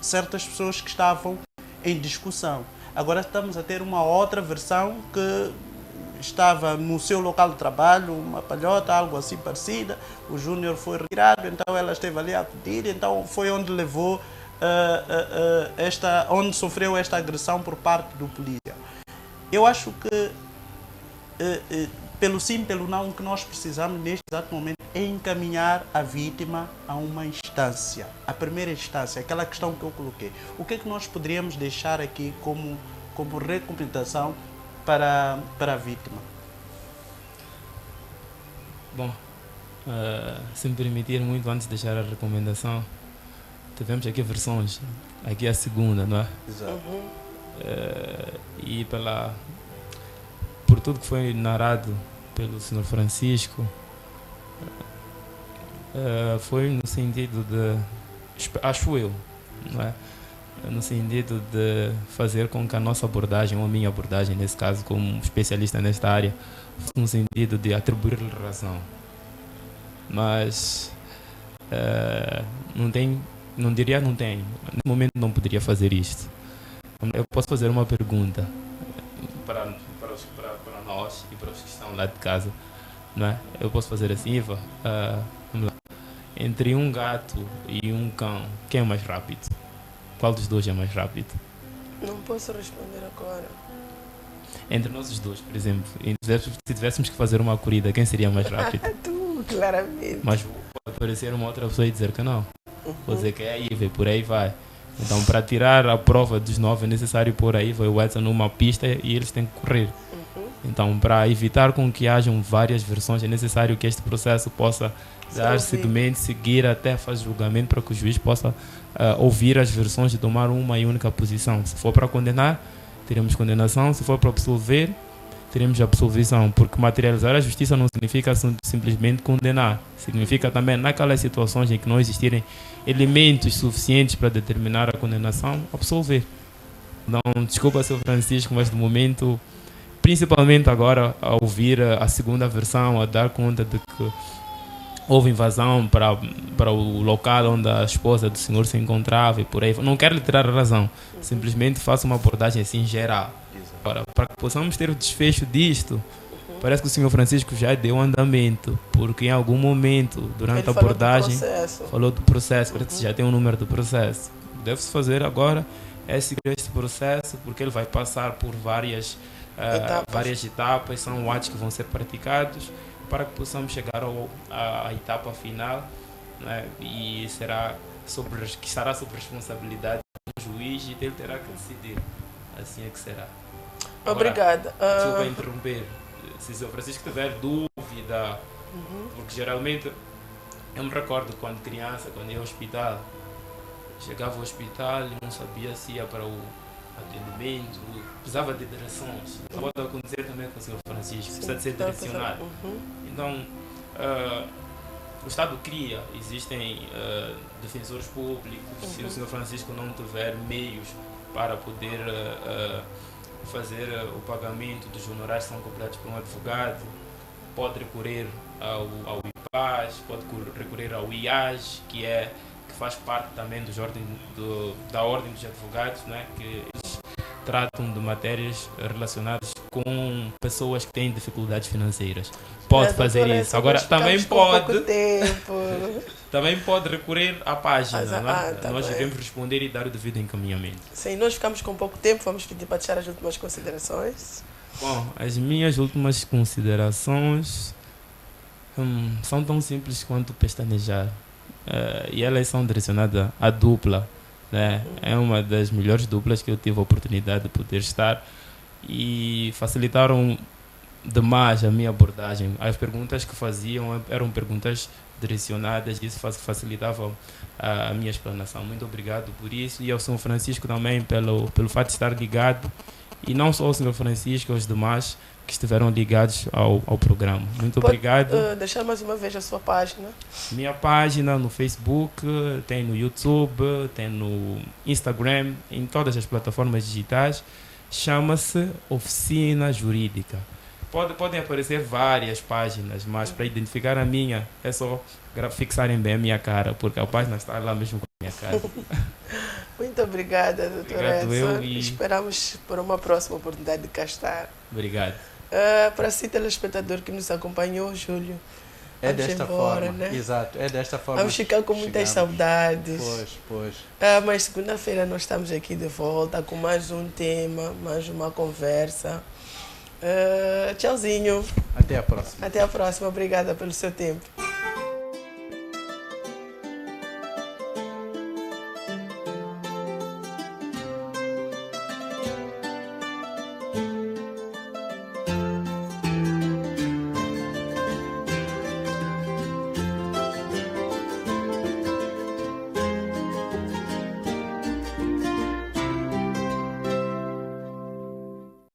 certas pessoas que estavam em discussão. Agora estamos a ter uma outra versão que estava no seu local de trabalho, uma palhota, algo assim parecida, o Júnior foi retirado, então ela esteve ali a acudir, então foi onde levou onde sofreu esta agressão por parte do polícia. Eu acho que pelo sim, pelo não, o que nós precisamos neste exato momento é encaminhar a vítima a uma instância, a primeira instância, aquela questão que eu coloquei. O que é que nós poderíamos deixar aqui como recomendação para a vítima? Bom, se me permitir muito, antes de deixar a recomendação, tivemos aqui versões, aqui a segunda, não é? Exato. E por tudo que foi narrado pelo Sr. Francisco, foi no sentido de, acho eu, não é? No sentido de fazer com que a nossa abordagem, ou a minha abordagem, nesse caso, como especialista nesta área, fosse no sentido de atribuir-lhe razão. Mas não tem. Não diria não tenho. Nesse momento não poderia fazer isto. Eu posso fazer uma pergunta para nós e para os que estão lá de casa, não é? Eu posso fazer assim, Iva, vamos lá. Entre um gato e um cão, quem é mais rápido? Qual dos dois é mais rápido? Não posso responder agora. Entre nós os dois, por exemplo, se tivéssemos que fazer uma corrida, quem seria mais rápido? Tu, claramente. Mas pode aparecer uma outra pessoa e dizer que não. Vou dizer que é a Iva e por aí vai. Então, para tirar a prova dos 9 é necessário pôr a Iva e o Edson numa pista e eles têm que correr. Então, para evitar com que hajam várias versões, é necessário que este processo possa dar seguimento, seguir até fazer julgamento para que o juiz possa ouvir as versões e tomar uma e única posição. Se for para condenar, teremos condenação. Se for para absolver, teremos absolvição, porque materializar a justiça não significa simplesmente condenar, significa também naquelas situações em que não existirem elementos suficientes para determinar a condenação, absolver. Então, desculpa, Sr. Francisco, mas no momento, principalmente agora, a ouvir a segunda versão, a dar conta de que houve invasão para o local onde a esposa do senhor se encontrava e por aí, não quero lhe tirar a razão, simplesmente faço uma abordagem assim geral. Para que possamos ter o desfecho disto, parece que o Sr. Francisco já deu andamento, porque em algum momento, durante a abordagem, falou do processo, parece que já tem um número do processo. Deve-se fazer agora é seguir este processo, porque ele vai passar por várias etapas, são atos que vão ser praticados, para que possamos chegar à etapa final, né? E estará sob responsabilidade do juiz e ele terá que decidir. Assim é que será. Obrigada. Desculpa interromper. Se o Sr. Francisco tiver dúvida, porque geralmente eu me recordo quando criança, quando ia ao hospital, chegava ao hospital e não sabia se ia para o atendimento, precisava de direções. Pode acontecer também com o Sr. Francisco, precisa de ser direcionado. Então, o Estado cria, existem defensores públicos. Se o Sr. Francisco não tiver meios para poder fazer o pagamento dos honorários que são cobrados por um advogado, pode recorrer ao IPAS, pode recorrer ao IAS, que faz parte também da Ordem dos Advogados, né? Que eles tratam de matérias relacionadas com pessoas que têm dificuldades financeiras. Pode fazer isso. Agora, também pode recorrer à página. Nós iremos responder e dar o devido encaminhamento. Sim, nós ficamos com pouco tempo, vamos pedir para deixar as últimas considerações. Bom, as minhas últimas considerações são tão simples quanto pestanejar. E elas são direcionadas à dupla, né? É uma das melhores duplas que eu tive a oportunidade de poder estar e facilitaram demais a minha abordagem. As perguntas que faziam eram perguntas direcionadas e isso facilitava a minha explanação. Muito obrigado por isso e ao São Francisco também pelo fato de estar ligado, e não só o Sr. Francisco, os demais que estiveram ligados ao programa. Muito obrigado. Deixar mais uma vez a sua página. Minha página no Facebook, tem no YouTube, tem no Instagram, em todas as plataformas digitais. Chama-se Oficina Jurídica. Podem aparecer várias páginas, mas para identificar a minha é só fixarem bem a minha cara, porque a página está lá mesmo com a minha cara. Muito obrigada, doutora Edson. Esperamos por uma próxima oportunidade de cá estar. Obrigado. Para si, telespectador que nos acompanhou, Júlio, é desta forma, né? Exato, é desta forma. Vamos ficar com muitas saudades. Pois. Mas segunda-feira nós estamos aqui de volta com mais um tema, mais uma conversa. Tchauzinho. Até a próxima. Até a próxima. Obrigada pelo seu tempo.